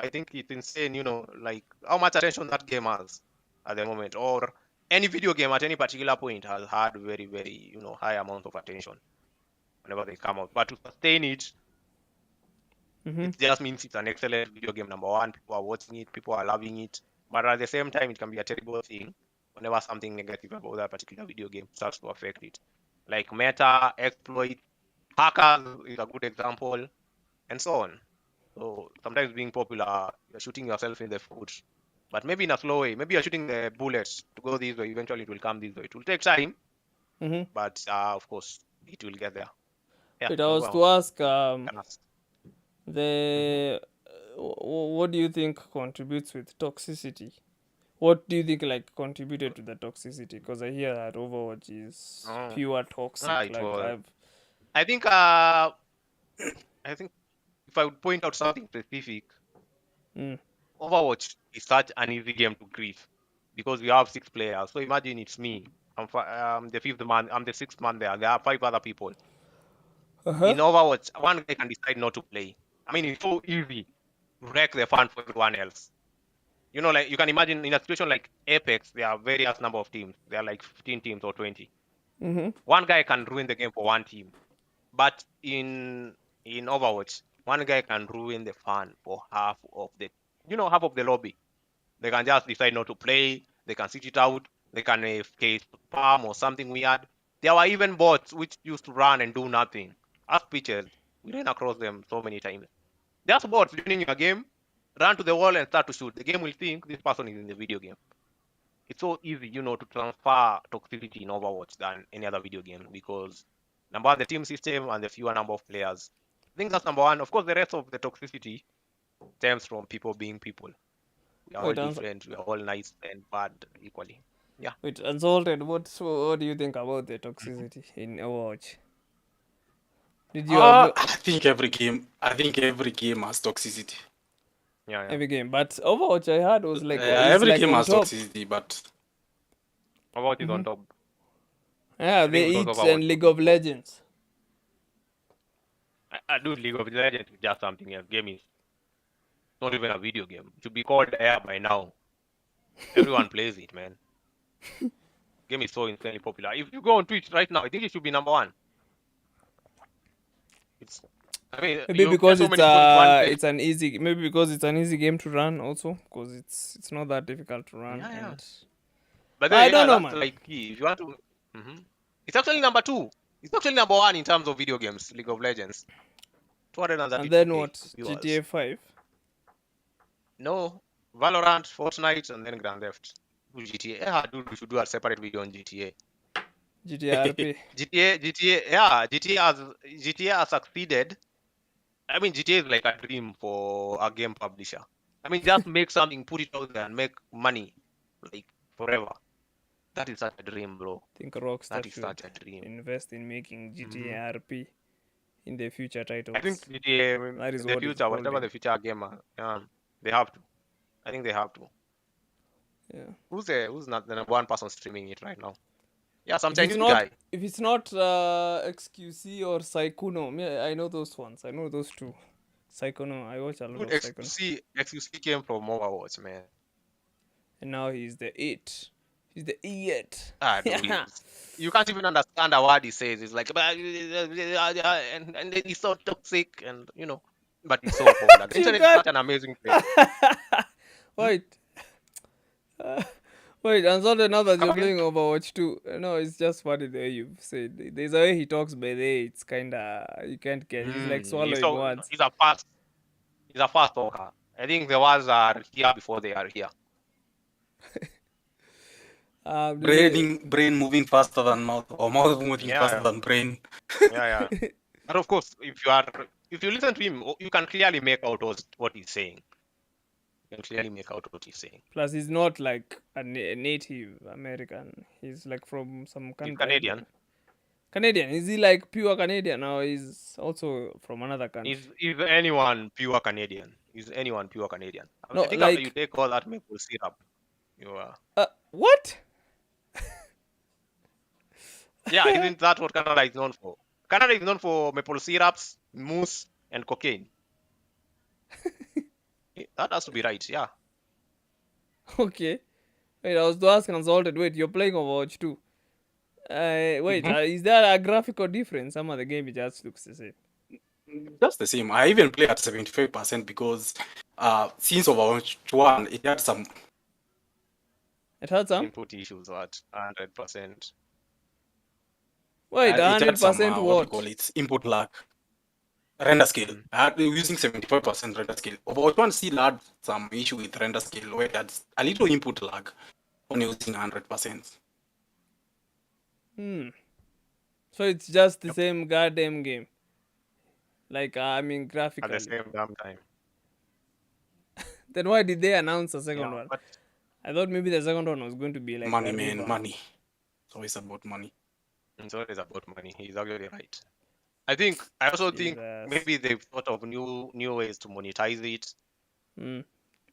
think it's insane. Like how much attention that game has at the moment, or any video game at any particular point has had very, very, high amount of attention whenever they come out. But to sustain it, Mm-hmm. it just means it's an excellent video game. Number one, people are watching it, people are loving it. But at the same time, it can be a terrible thing whenever something negative about that particular video game starts to affect it. Like meta, exploit, hackers is a good example, and so on. So sometimes being popular, you're shooting yourself in the foot, but maybe in a slow way. Maybe you're shooting the bullets to go this way. Eventually, it will come this way. It will take time, Mm-hmm. but of course, it will get there. Yeah, Wait, I you was go to ask can ask. the what do you think contributes with toxicity? What do you think like contributed to the toxicity? Because I hear that Overwatch is Oh, pure toxic. it Like was. I've I think. I think if I would point out something specific, mm, Overwatch is such an easy game to grief because we have 6 players. So imagine it's me. I'm the fifth man. I'm the sixth man there. There are 5 other people. uh-huh. In Overwatch, one guy can decide not to play. I mean, it's so easy to wreck the fun for everyone else. Like you can imagine in a situation like Apex, there are various number of teams. There are like 15 teams or 20. Mm-hmm. One guy can ruin the game for one team, but in Overwatch, one guy can ruin the fun for half of the lobby. They can just decide not to play. They can sit it out. They can AFK spam or something weird. There were even bots which used to run and do nothing. As pitchers, we ran across them so many times. There's bots joining your game, run to the wall and start to shoot. The game will think this person is in the video game. It's so easy, to transfer toxicity in Overwatch than any other video game because number one, the team system and the fewer number of players. I think that's number one. Of course, the rest of the toxicity stems from people being people. We are all Wait, ans- different. We are all nice and bad equally. Yeah. wait, Unsalted. What do you think about the toxicity in Overwatch? Did you have I think every game has toxicity. Yeah. every game? But Overwatch I heard was like it's Every like game on has top. toxicity, but Overwatch is on top. Yeah, I they think eat because Overwatch and is League on of top. Legends. I do League of Legends is just something else. Game is not even a video game. It should be called Air by now. Everyone plays it, man. Game is so insanely popular. If you go on Twitch right now, I think it should be number one. Maybe You get because so many people in one place. it's an easy maybe because it's an easy game to run also because it's not that difficult to run Yeah. and But I then, don't know, that's man. like key. If you want to, it's actually number two. It's actually number one in terms of video games. League of Legends, And then 232K what? viewers. GTA 5. No, Valorant, Fortnite, and then Grand Theft. GTA. Yeah, dude, we should do a separate video on GTA. GTA RP. GTA has succeeded. I mean, GTA is like a dream for a game publisher. I mean, just make something, put it out there, and make money, like forever. That is such a dream, bro. I think Rockstar That is should such a dream. invest in making GTA RP. in the future titles. I think That is the what it's future, whatever holding. the future gamer, they have to. I think they have to. Yeah. Who's not the number one person streaming it right now? Yeah, some If it's Chinese not guy. XQC or Saikuno, I know those ones. I know those two. Saikuno, I watch a lot Good of Saikuno. XQC came from Overwatch, man. And now he's the E.A.T. He's the E.A.T. Dude, you can't even understand a word he says. It's like, and then he's so toxic, and but he's so popular. The internet is such an amazing place. Wait. Wait, and so now that you're playing Overwatch 2, no, it's just funny the way you've said. There's a way he talks by the way, it's kinda, you can't get, he's like swallowing words. He's a fast talker. I think the words are here before they are here. Brain moving faster than mouth, or mouth moving faster than brain. Yeah. But of course, if you listen to him, you can clearly make out what he's saying. You can clearly make out what he's saying. Plus, he's not like a native American. He's like from some country. He's Canadian. Canadian. Is he like pure Canadian, or is also from another country? Is anyone pure Canadian? Is anyone pure Canadian? No, I think like, after you take all that maple syrup, you are. What? Yeah, isn't that what Canada is known for? Canada is known for maple syrups, mousse, and cocaine. That has to be right, yeah. Okay. Wait, I was to ask consulted. Wait, you're playing Overwatch 2. Wait, is there a graphical difference? Some of the game it just looks the same. Just the same. I even play at 75% because since Overwatch 1, it had some. It had some input issues at 100%. Wait, 100% what do you what? call it? Input lag. Render scale. I had using 75% render scale. Overwatch 1 still had some issue with render scale where it had a little input lag when using 100%. So it's just the same goddamn game. Like, I mean, graphically. At the same damn time. Then why did they announce a second one? But I thought maybe the second one was going to be like money, man, money. It's always about money. It's always about money. He's actually right. I also think maybe they've thought of new ways to monetize it.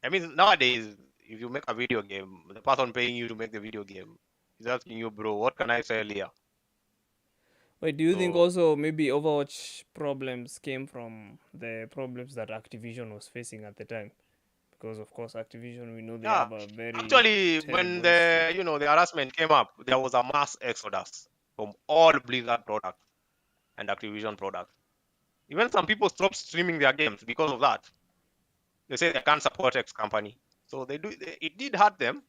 I mean, nowadays, if you make a video game, the person paying you to make the video game is asking you, bro, what can I sell here? Wait, do you think also maybe Overwatch problems came from the problems that Activision was facing at the time? Because of course, Activision, we know they have a very actually, when the harassment came up, there was a mass exodus from all Blizzard products and Activision products. Even some people stopped streaming their games because of that. They say they can't support X company, so it did hurt them.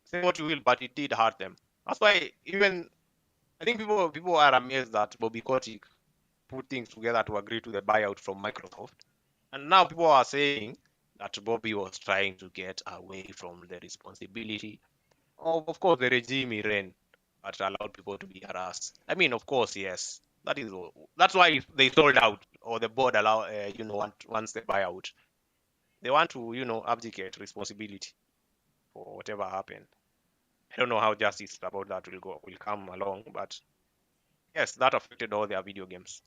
Say what you will, but it did hurt them. That's why I think people are amazed that Bobby Kotick put things together to agree to the buyout from Microsoft, and now people are saying that Bobby was trying to get away from the responsibility of course, the regime he ran that allowed people to be harassed. I mean, of course, yes. That's why they sold out, or the board wants the buyout. They want to, abdicate responsibility for whatever happened. I don't know how justice about that will come along, but yes, that affected all their video games.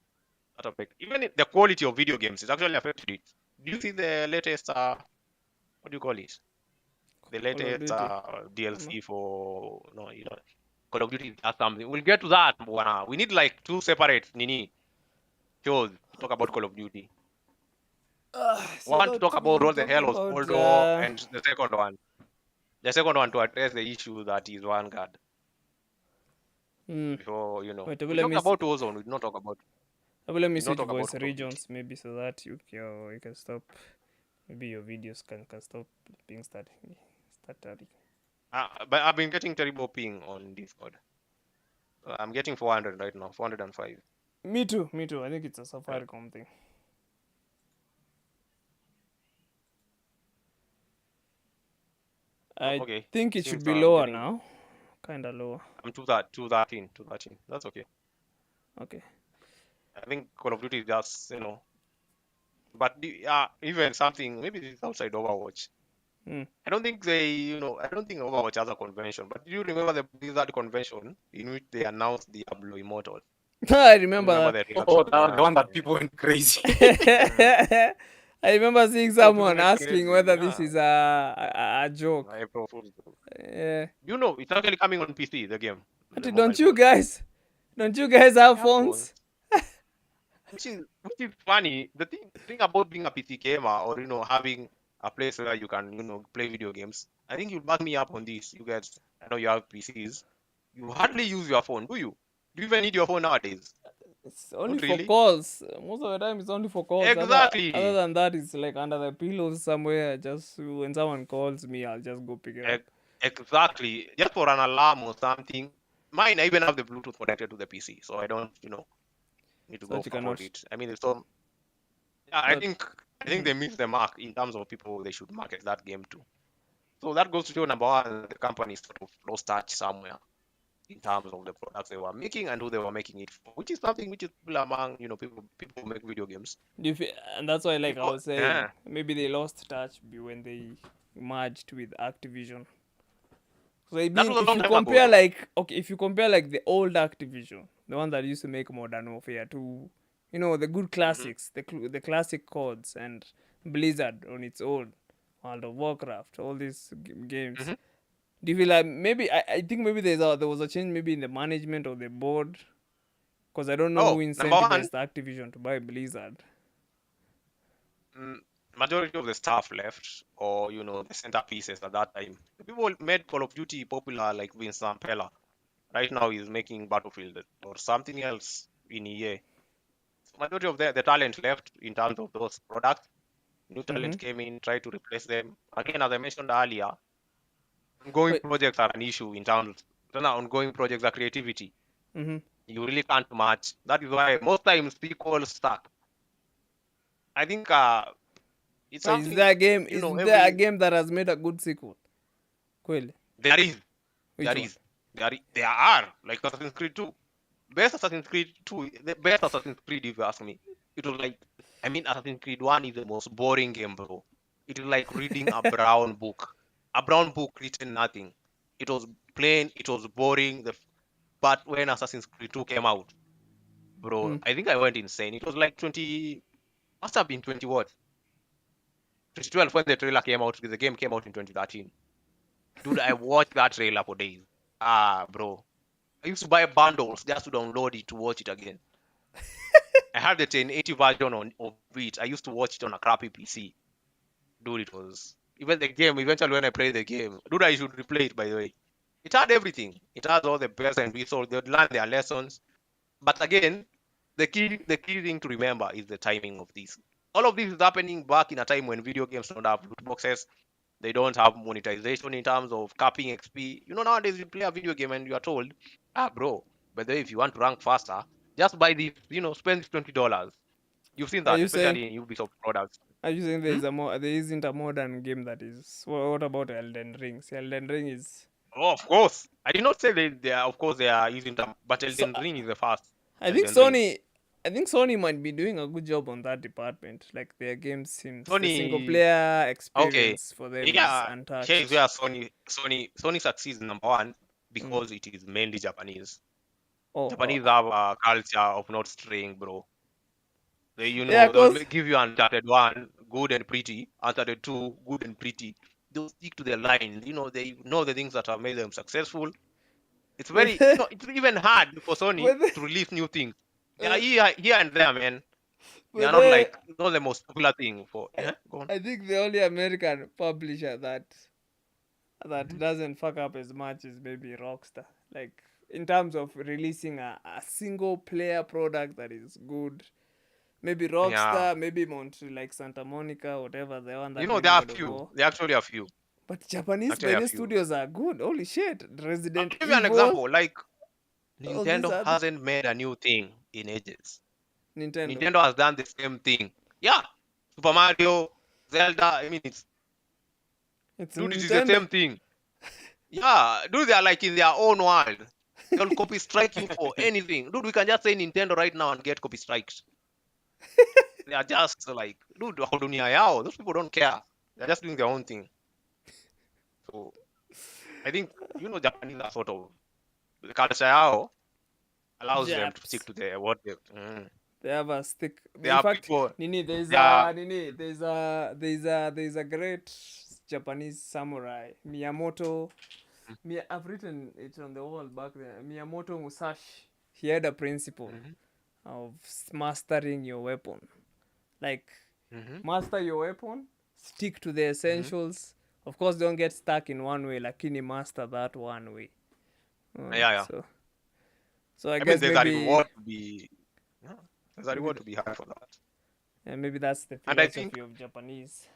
Even the quality of video games. It actually affected it. Do you see the latest? What do you call it? The latest DLC for Call of Duty does something. We'll get to that. We need like two separate shows to talk about Call of Duty. One to talk about what the hell was Cold War, and the second one to address the issue that is Vanguard. Before we talk about Warzone, we did not talk about. Let me switch voice regions maybe so that you can stop. Maybe your videos can stop being stuttering. But I've been getting terrible ping on Discord. I'm getting 400 right now, 405. Me too. I think it's a Safaricom thing. I think it should be lower now. Kind of lower. I'm 213. That's okay. Okay. I think Call of Duty is just, but even something, maybe it's outside Overwatch. I don't think I don't think Overwatch has a convention, but do you remember the Blizzard convention in which they announced Diablo Immortal? I You remember remember that. the Oh, reaction? the Yeah, one that yeah. people went crazy. I remember seeing Oh, people someone went asking crazy. whether this Yeah. is a joke. April Fool's Day. Yeah. You know, it's actually coming on PC, the game, the But mobile phone. don't you guys have We have phones. phones? Which is funny. The thing about being a PC gamer or having a place where you can play video games. I think you'll back me up on this. You guys, I know you have PCs. You hardly use your phone, do you? Do you even need your phone nowadays? It's only Not for really. calls. Most of the time, it's only for calls. Other Exactly. than that, it's like under the pillows somewhere. Just when someone calls me, I'll just go pick it up. Ex- Exactly. Just for an alarm or something. Mine, I even have the Bluetooth connected to the PC, so I don't, need to So go that you forward cannot. it. I mean, so yeah, I That, think I think they missed the mark in terms of people they should market that game to. So that goes to show number one, the company sort of lost touch somewhere in terms of the products they were making and who they were making it for, which is something which is popular among people who make video games. do you feel, and that's why, like I Because was saying, yeah, maybe they lost touch when they merged with Activision. So I that mean, was a if long you time ago compare though. like okay, if you compare like the old Activision, the one that used to make Modern Warfare, to the good Hmm. classics, the classic codes, and Blizzard on its own, World of Warcraft, all these games. Hmm. Do you feel like maybe I think maybe there was a change maybe in the management of the board, because I don't know who Oh, number one, incentivized Activision to buy Blizzard. mm, majority of the staff left, or the centerpieces at that time. The people who made Call of Duty popular, like Vince Zampella. Right now, he's making Battlefield or something else in EA. Majority of the talent left in terms of those products. New Mm-hmm. talent came in, tried to replace them. Again, as I mentioned earlier, ongoing But projects are an issue in terms of ongoing projects are creativity. mm-hmm. You really can't match. That is why most times sequels stuck. I think it's But is something, there a game? Isn't there a every game that has made a good sequel? Kweli? there is, Which one? there are like Assassin's Creed 2. Best Assassin's Creed 2, the best Assassin's Creed if you ask me. It was like, I mean, Assassin's Creed 1 is the most boring game, bro. It is like reading a brown book. A brown book written nothing. It was plain, it was boring. But when Assassin's Creed 2 came out, bro, Mm. I think I went insane. It was like 20, must have been 20 what? 2012 when the trailer came out, because the game came out in 2013. Dude, I watched that trailer for days. Ah, bro. I used to buy bundles just to download it to watch it again. I had the 1080 version of it. I used to watch it on a crappy PC. Dude, it was even the game. Eventually, when I played the game, dude, I should replay it. By the way, it had everything. It has all the bells and whistles. They learn their lessons. But again, the key thing to remember is the timing of this. All of this is happening back in a time when video games don't have loot boxes. They don't have monetization in terms of capping XP. Nowadays you play a video game and you are told, bro, by the way, if you want to rank faster, just buy this, spend $20. You've seen Are that, you saying? especially in Ubisoft products. Are you saying Hmm? there isn't a modern game that is? What about Elden Ring? See, Elden Ring is. Oh, of course. I did not say they are, of course, they are using them, but So Elden Ring is the first. I think Elden Ring. Sony. I think Sony might be doing a good job on that department. Like their game seems the single Sony, player okay. experience for them is Yeah, here is untouched. where Sony succeeds number one Mm. because it is mainly Japanese. Oh, Japanese have a culture of not straying, bro. yeah, They'll cause give you Uncharted 1, good and pretty, Uncharted 2, good and pretty. They'll stick to their line. They know the things that have made them successful. It's but very, it's even hard for Sony but to release new things. They are uh, here and there, man. They are but not then like, not the most popular thing for, I, yeah, go on. I think the only American publisher that Mhm. doesn't fuck up as much as maybe Rockstar. Like in terms of releasing a single player product that is good. Maybe Yeah. Rockstar, maybe like Santa Monica, whatever, the one that made There are God of few. War. There actually are few. But Japanese Actually, a Bene few. studios are good. Holy shit. I'll Resident give you an Evil, example. Like, all these Nintendo are hasn't made a new thing in ages. Nintendo. Nintendo has done the same thing. Yeah. Super Mario, Zelda. I mean, It's dude, it is the Nintendo. same thing. Yeah, dude, they are like in their own world. They'll copy strike you for anything. Dude, we can just say Nintendo right now and get copy strikes. They are just like, dude, wako dunia yao. Those people don't care. They're just doing their own thing. So I think, Japanese are sort of the culture yao. allows them to Japs. stick to their what they. They have a stick. There In are fact, people. Nini, There are, there's a great Japanese samurai, Miyamoto. I've written it on the wall back there. Miyamoto Musashi. He had a principle of mastering your weapon. Like, master your weapon, stick to the essentials. Of course, don't get stuck in one way. Lakini master that one way. yeah. So I I mean, guess there's a maybe reward to be. Yeah, there's a reward to be had for that. maybe that's the And I think philosophy of Japanese.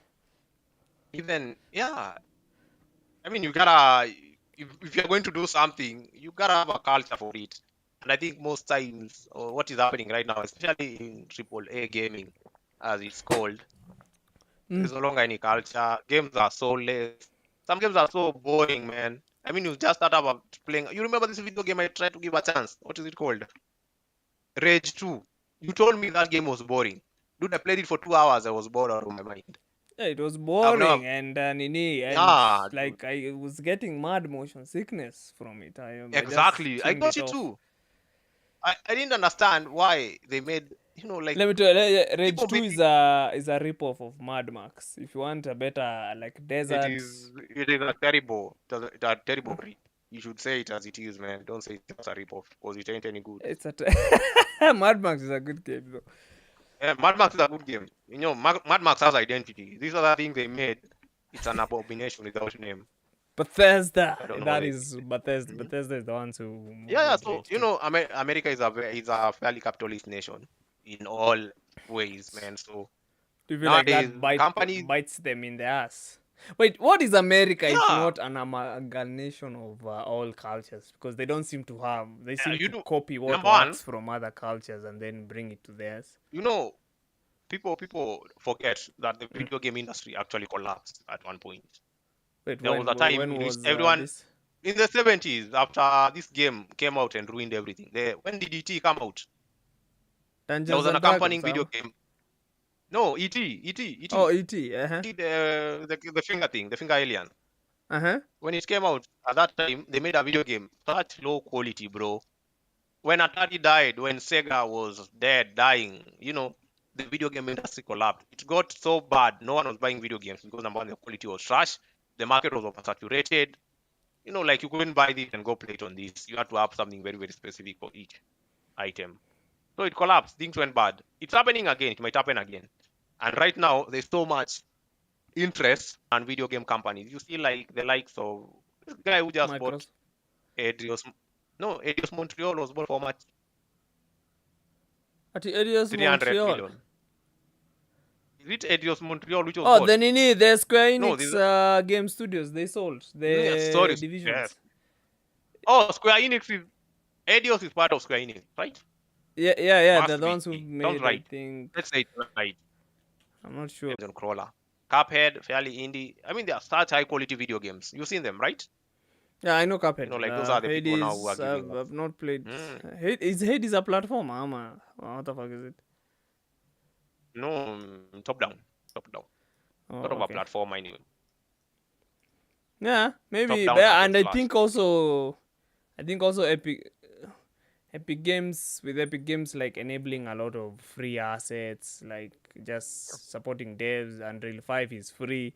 even I mean, you gotta if you're going to do something, you gotta have a culture for it. And I think most times, or what is happening right now, especially in AAA gaming, as it's called, there's no longer any culture. Games are so less. Some games are so boring, man. I mean, you just start about playing. You remember this video game I tried to give a chance? What is it called? Rage 2. You told me that game was boring. Dude, I played it for 2 hours. I was bored out of my mind. Yeah, it was I've never. boring and Yeah, dude. like I was getting mad motion sickness from it. I just Exactly. I tuned got it you off. too. I didn't understand why they made, like Let me tell you, Rage people 2 make is a rip-off of Mad Max. If you want a better like it desert, is a terrible, a terrible rip. You should say it as it is, man. Don't say it's a rip-off because it ain't any good. it's Mad Max is a good game though. Yeah, Mad Max is a good game. Mad Max has identity. These other things they made, it's an abomination without name. Bethesda, I don't know that what is Bethesda. Bethesda is the ones who Yeah. made So Rage 2. America is a fairly capitalist nation in all ways, man. So Do you feel like nowadays, that companies, bites them in the ass? Wait, what is America if yeah, not an amalgamation of all cultures? Because they don't seem to have, they seem you to do. copy what Number one, works from other cultures and then bring it to theirs. you know, people forget that the video game industry actually collapsed at one point. Wait, There was a time when in which was everyone this? in the 70s, after this game came out and ruined everything. When did E.T. come out? There Dungeons was an and accompanying Dragons, video game. No, E.T. Oh, E.T. The finger thing, the finger alien. Uh-huh. When it came out at that time, they made a video game such low quality, bro. When Atari died, when Sega was dying, the video game industry collapsed. It got so bad, no one was buying video games because number one, the quality was trash, the market was oversaturated. Like you couldn't buy this and go play it on this. You had to have something very, very specific for each item. So it collapsed. Things went bad. It's happening again. It might happen again. And right now, there's so much interest on video game companies. You see, like the likes of this guy who just bought Microsoft. Eidos Montreal was bought for much At Eidos 300 Montreal. million. Is it Eidos Montreal which was Oh, bought? then the Square No, Enix game studios, they sold the sorry, divisions. yes. Oh, Square Enix is Eidos is part of Square Enix, right? Yeah, Must they're the be. ones who Sounds made, right. I think, Let's say it's right. I'm not sure. Dungeon Crawler. Cuphead, fairly indie. I mean, they are such high quality video games. You've seen them, right? Yeah, I know Cuphead. Like those are the people now who are Hades, giving us. I've not played. Is Hades a platform? What the fuck is it? No, top down. Oh, Sort of a okay. platform anyway. Yeah, maybe. Top-down Yeah, hack and and I slash. think also Epic Games, with Epic Games like enabling a lot of free assets, like just supporting devs. Unreal 5 is free,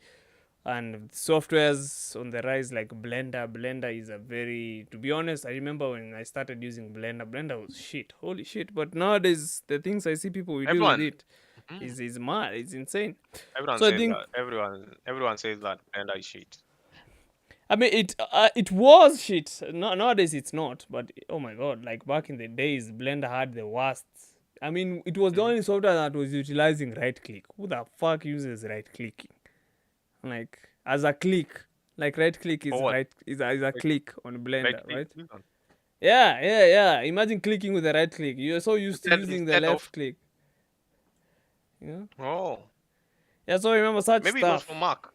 and softwares on the rise like Blender. Blender is a very, to be honest, I remember when I started using Blender was shit, holy shit. But nowadays the things I see people will do with Everyone, it is mad, it's insane. everyone So I says think, that. Everyone says that Blender is shit. I mean, it was shit. No, nowadays it's not. But oh my god, like back in the days, Blender had the worst. I mean, it was the only software that was utilizing right click. Who the fuck uses right clicking? Like as a click, like right click is For what? is a click on Blender, Right click. right? Yeah. Imagine clicking with the right click. You're so used to using the Instead left of click. Yeah. oh, Yeah. So remember such maybe it was stuff. for Mac.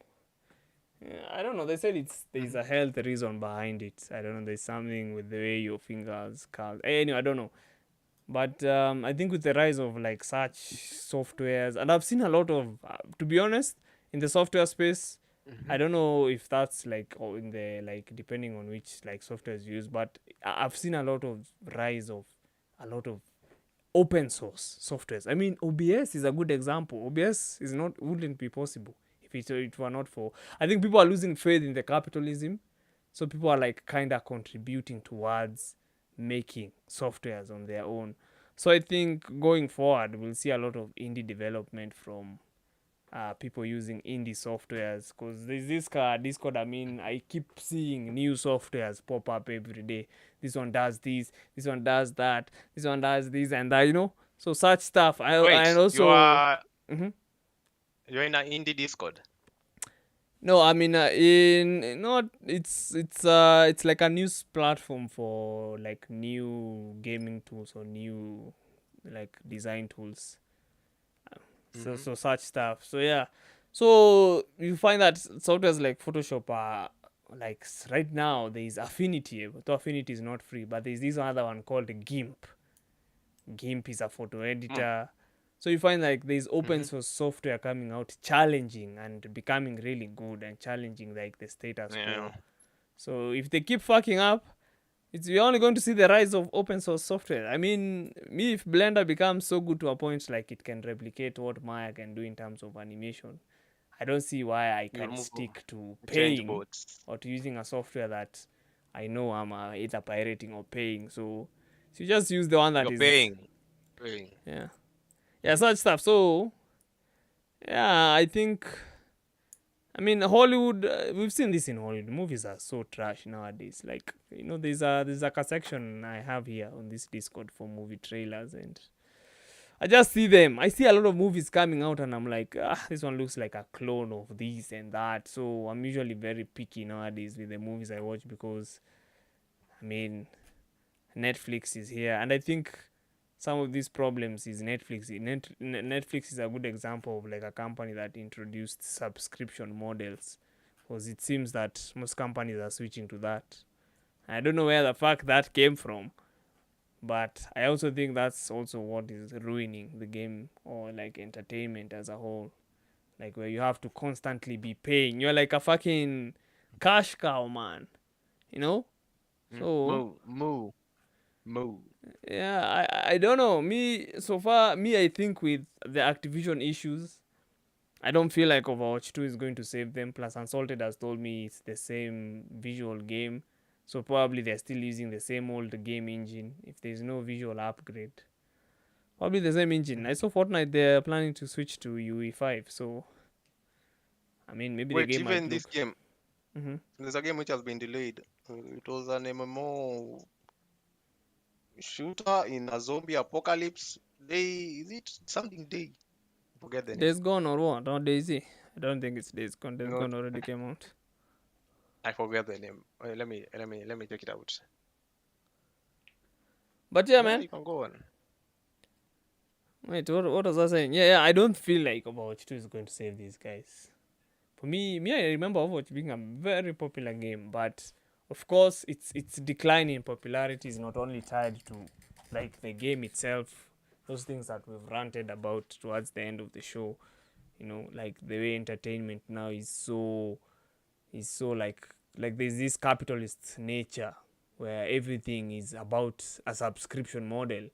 Yeah, I don't know. They said there's a health reason behind it. I don't know. There's something with the way your fingers curl. Anyway, I don't know. But I think with the rise of like such softwares, and I've seen a lot of, to be honest, in the software space, I don't know if that's like or in the like depending on which like software is used, but I've seen a lot of rise of a lot of open source softwares. I mean, OBS is a good example. OBS wouldn't be possible if it were not for. I think people are losing faith in the capitalism, so people are like kind of contributing towards making softwares on their own. So I think going forward, we'll see a lot of indie development from people using indie softwares, because there's this Discord. I mean, I keep seeing new softwares pop up every day. This one does this one does that, this one does this and that, so such stuff. Wait, And also Mhm. you're in an indie Discord. No, I mean, in not it's like a news platform for like new gaming tools or new like design tools. So such stuff. So yeah, so you find that softwares like Photoshop are like right now there is Affinity. Though Affinity is not free, but there's this other one called GIMP. GIMP is a photo editor. So you find like there's open source software coming out, challenging and becoming really good and challenging like the status quo. So if they keep fucking up, we're only going to see the rise of open source software. I mean, if Blender becomes so good to a point like it can replicate what Maya can do in terms of animation, I don't see why I can stick to paying or to using a software that I know I'm either pirating or paying. So you just use the one that is paying. Yeah, such stuff. So yeah, I think. I mean, Hollywood. We've seen this in Hollywood. Movies are so trash nowadays. Like there's a section I have here on this Discord for movie trailers, and I just see them. I see a lot of movies coming out, and I'm like, this one looks like a clone of this and that. So I'm usually very picky nowadays with the movies I watch because, I mean, Netflix is here, and I think some of these problems is Netflix. Netflix is a good example of like a company that introduced subscription models, because it seems that most companies are switching to that. I don't know where the fuck that came from, but I also think that's also what is ruining the game or like entertainment as a whole. Like where you have to constantly be paying. You're like a fucking cash cow, man. So Moo. Yeah, I don't know. I think with the Activision issues, I don't feel like Overwatch 2 is going to save them. Plus, Unsalted has told me it's the same visual game. So probably they're still using the same old game engine if there's no visual upgrade. Probably the same engine. I saw Fortnite, they're planning to switch to UE5. So, I mean, maybe the game even might this look... game, there's a game which has been delayed. It was an MMO shooter in a zombie apocalypse. Is it something day? Forget the name. Days Gone or what? Or Daisy? I don't think it's Days Gone. Days Gone already came out. I forget the name. Let me check it out. But yeah, man. You can go on. Wait, what was I saying? Yeah, I don't feel like Overwatch 2 is going to save these guys. For me, I remember Overwatch being a very popular game, but of course, its decline in popularity is not only tied to like the game itself, those things that we've ranted about towards the end of the show. Like the way entertainment now is so like there's this capitalist nature where everything is about a subscription model.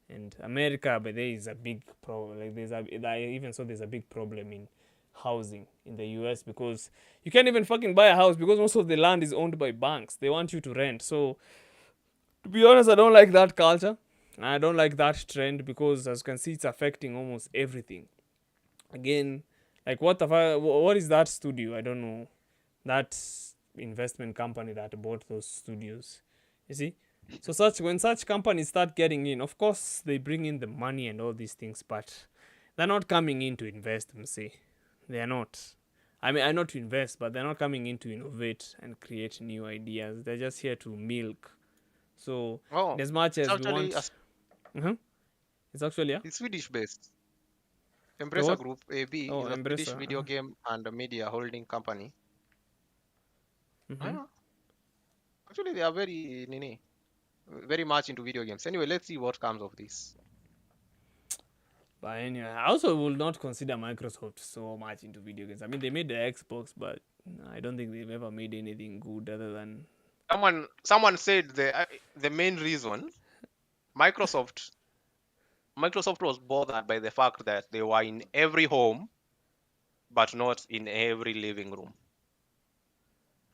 And America, but there is a big problem. Like there's a big problem in housing in the US, because you can't even fucking buy a house because most of the land is owned by banks. They want you to rent. So to be honest, I don't like that culture. I don't like that trend because, as you can see, it's affecting almost everything. Again, like what is that studio? I don't know. That investment company that bought those studios. You see? So when such companies start getting in, of course they bring in the money and all these things, but they're not coming in to invest, see. They're not. I mean, I know to invest, but they're not coming in to innovate and create new ideas. They're just here to milk. So as much as we want... It's actually, It's Swedish based. Embracer Group AB is a Swedish video game and media holding company. Actually, they are very much into video games. Anyway, let's see what comes of this. But anyway, I also will not consider Microsoft so much into video games. I mean, they made the Xbox, but I don't think they've ever made anything good other than... Someone said the main reason Microsoft was bothered by the fact that they were in every home, but not in every living room.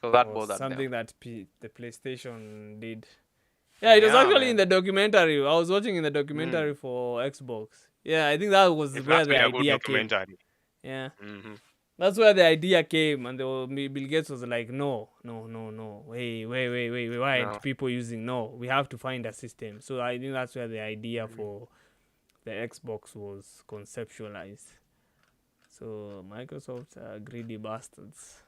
So that Was bothered something them. that the PlayStation did. Yeah, it was Yeah, actually in man. the documentary. I was watching in the documentary for Xbox. Yeah, I think that was It's where the actually a good idea came. documentary. Yeah. Mm-hmm. That's where the idea came, and Bill Gates was like, no. Wait. Why No. aren't people using no? We have to find a system. So I think that's where the idea for the Xbox was conceptualized. So Microsoft are greedy bastards.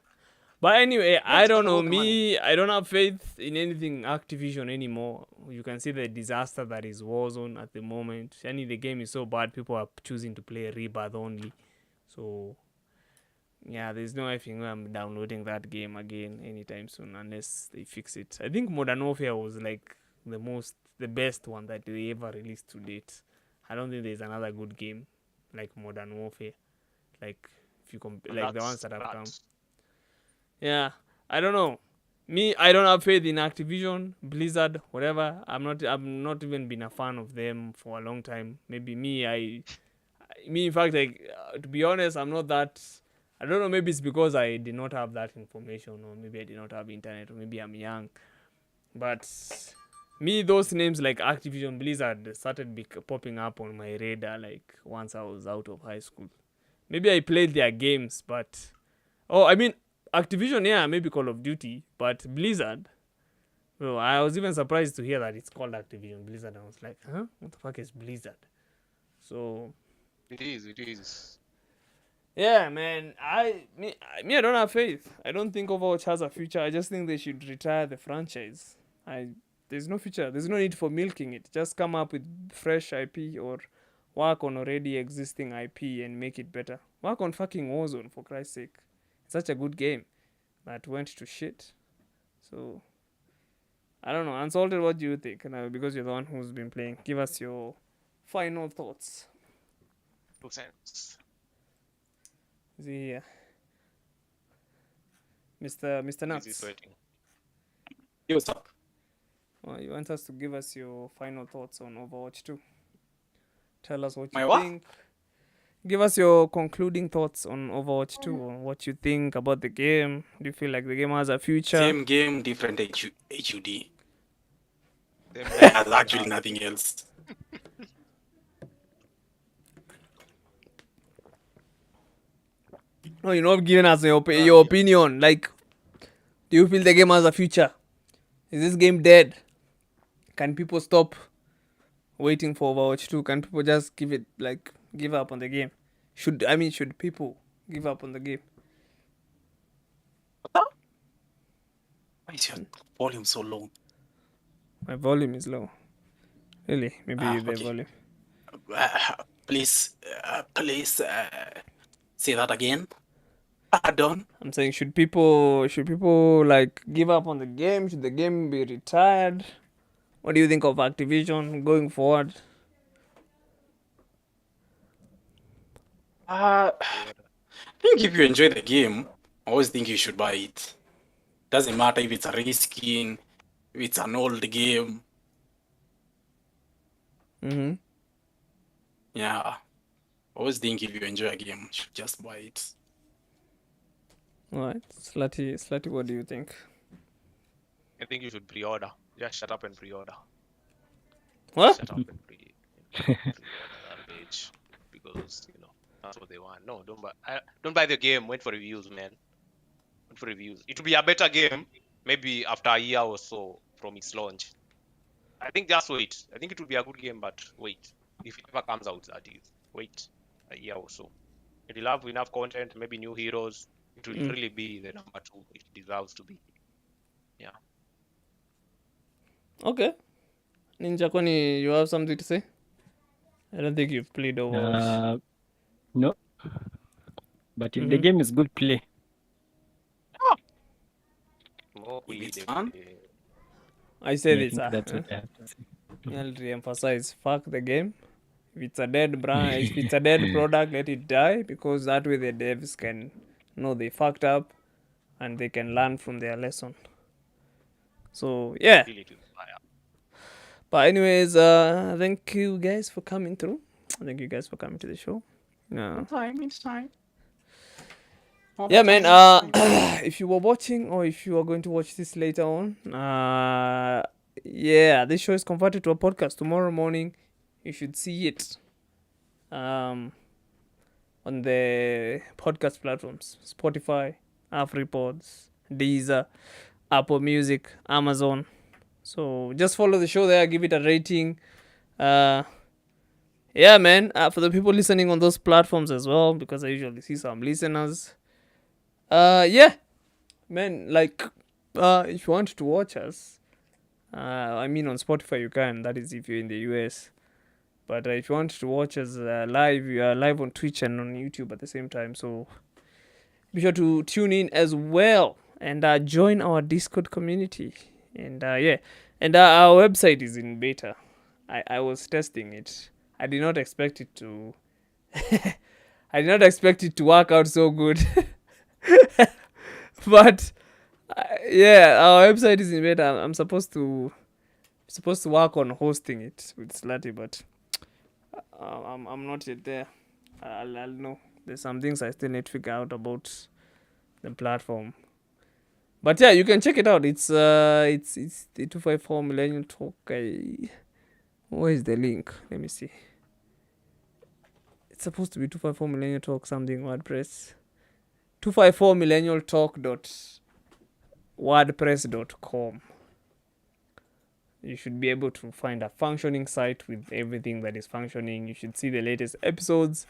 But anyway, No, I it's don't not know. about the money. Me, I don't have faith in anything Activision anymore. You can see the disaster that is Warzone at the moment. The game is so bad, people are choosing to play Rebirth only. So yeah, there's no effing way I'm downloading that game again anytime soon unless they fix it. I think Modern Warfare was like the best one that they ever released to date. I don't think there's another good game like Modern Warfare. Like if you like the ones that have come. Yeah, I don't know. Me, I don't have faith in Activision, Blizzard, whatever. I'm not even been a fan of them for a long time. Maybe me in fact, like to be honest, I'm not that. I don't know. Maybe it's because I did not have that information, or maybe I did not have internet, or maybe I'm young. But me, those names like Activision, Blizzard started popping up on my radar like once I was out of high school. Maybe I played their games, but I mean Activision, yeah, maybe Call of Duty, but Blizzard. Well, I was even surprised to hear that it's called Activision Blizzard. I was like, huh? What the fuck is Blizzard? So It is. yeah, man. I don't have faith. I don't think Overwatch has a future. I just think they should retire the franchise. There's no future. There's no need for milking it. Just come up with fresh IP or work on already existing IP and make it better. Work on fucking Warzone, for Christ's sake. It's such a good game that went to shit. So I don't know. Unsalted, what do you think? Because you're the one who's been playing, give us your final thoughts. 2 cents. Is he here? Mr. Nuts. Easy sweating. Yo, what's up? You want us to give us your final thoughts on Overwatch 2? Tell us what My you what? think. Give us your concluding thoughts on Overwatch 2, on what you think about the game. Do you feel like the game has a future? Same game, different HUD. Them There's actually nothing else. No, you're not giving us your opinion. Like, do you feel the game has a future? Is this game dead? Can people stop waiting for Overwatch 2? Can people just give up on the game? Should people give up on the game? Why is your volume so low? My volume is low. Really? Maybe the Okay. volume. Please say that again. Pardon. I'm saying, should people like give up on the game? Should the game be retired? What do you think of Activision going forward? I think if you enjoy the game, I always think you should buy it. Doesn't matter if it's a reskin, if it's an old game. Mm-hmm. Yeah. I always think if you enjoy a game, you should just buy it. Alright. Slutty, what do you think? I think you should pre-order. Just shut up and pre-order. What? Shut up and pre-order that page because that's what they want. No, don't buy the game. Wait for reviews, man. Wait for reviews. It will be a better game maybe after a year or so from its launch. I think just wait. I think it will be a good game, but wait. If it ever comes out, that is. Wait a year or so. It will have enough content, maybe new heroes. It will really be the number 2 it deserves to be. Yeah. Okay. Ninja Koni, you have something to say? I don't think you've played Overwatch. No. But if the game is good, play. It's fun. I said I it's think that's what I have to say. I'll re-emphasize. Fuck the game. If it's a dead brand, if it's a dead product, let it die, because that way the devs can know they fucked up and they can learn from their lesson. So yeah. But anyways, thank you guys for coming through. Thank you guys for coming to the show. Yeah. It's time. Yeah, man. If you were watching or if you are going to watch this later on, yeah, this show is converted to a podcast tomorrow morning. You should see it. On the podcast platforms: Spotify, AfriPods, Deezer, Apple Music, Amazon. So just follow the show there. Give it a rating. Yeah, man. For the people listening on those platforms as well, because I usually see some listeners. Yeah, man. Like, if you want to watch us, I mean, on Spotify you can. That is if you're in the US. But if you want to watch us live, we are live on Twitch and on YouTube at the same time. So be sure to tune in as well and join our Discord community. And yeah, and our website is in beta. I was testing it. I did not expect it to. I did not expect it to work out so good. But yeah, our website is in beta. I'm supposed to work on hosting it with Slutty, but I'm not yet there. I'll know. There's some things I still need to figure out about the platform. But yeah, you can check it out. It's the 254 Millennial Talk. Where is the link? Let me see. It's supposed to be 254 Millennial Talk something WordPress. 254 Millennial Talk .wordpress.com. You should be able to find a functioning site with everything that is functioning. You should see the latest episodes.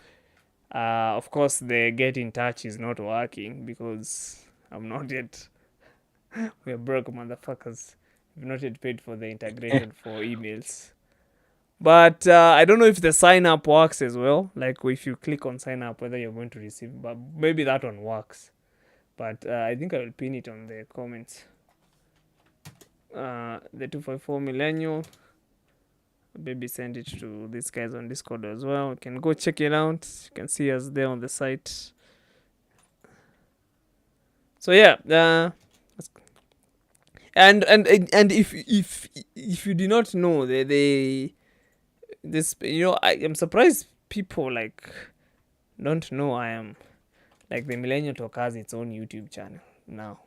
Of course, the get in touch is not working because I'm not yet. We're broke motherfuckers. We've not yet paid for the integration for emails. But I don't know if the sign up works as well. Like if you click on sign up, whether you're going to receive. But maybe that one works. But I think I will pin it on the comments. The 254 Millennial. Maybe send it to these guys on Discord as well. You can go check it out. You can see us there on the site. So yeah, and if you do not know, this, you know, I am surprised people like don't know I am, like, the Millennial Talk has its own YouTube channel now.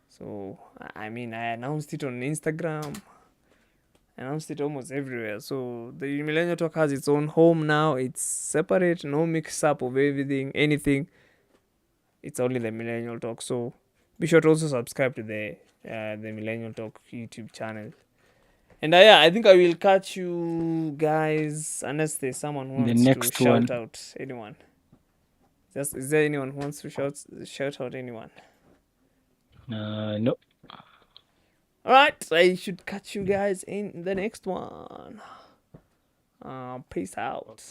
So I mean, I announced it on Instagram. I announced it almost everywhere. So the Millennial Talk has its own home now. It's separate, no mix up of anything. It's only the Millennial Talk. So be sure to also subscribe to the Millennial Talk YouTube channel. And yeah, I think I will catch you guys unless there's someone who wants to shout out anyone. Is there anyone who wants to shout out anyone? No. Alright, I should catch you guys in the next one. Peace out.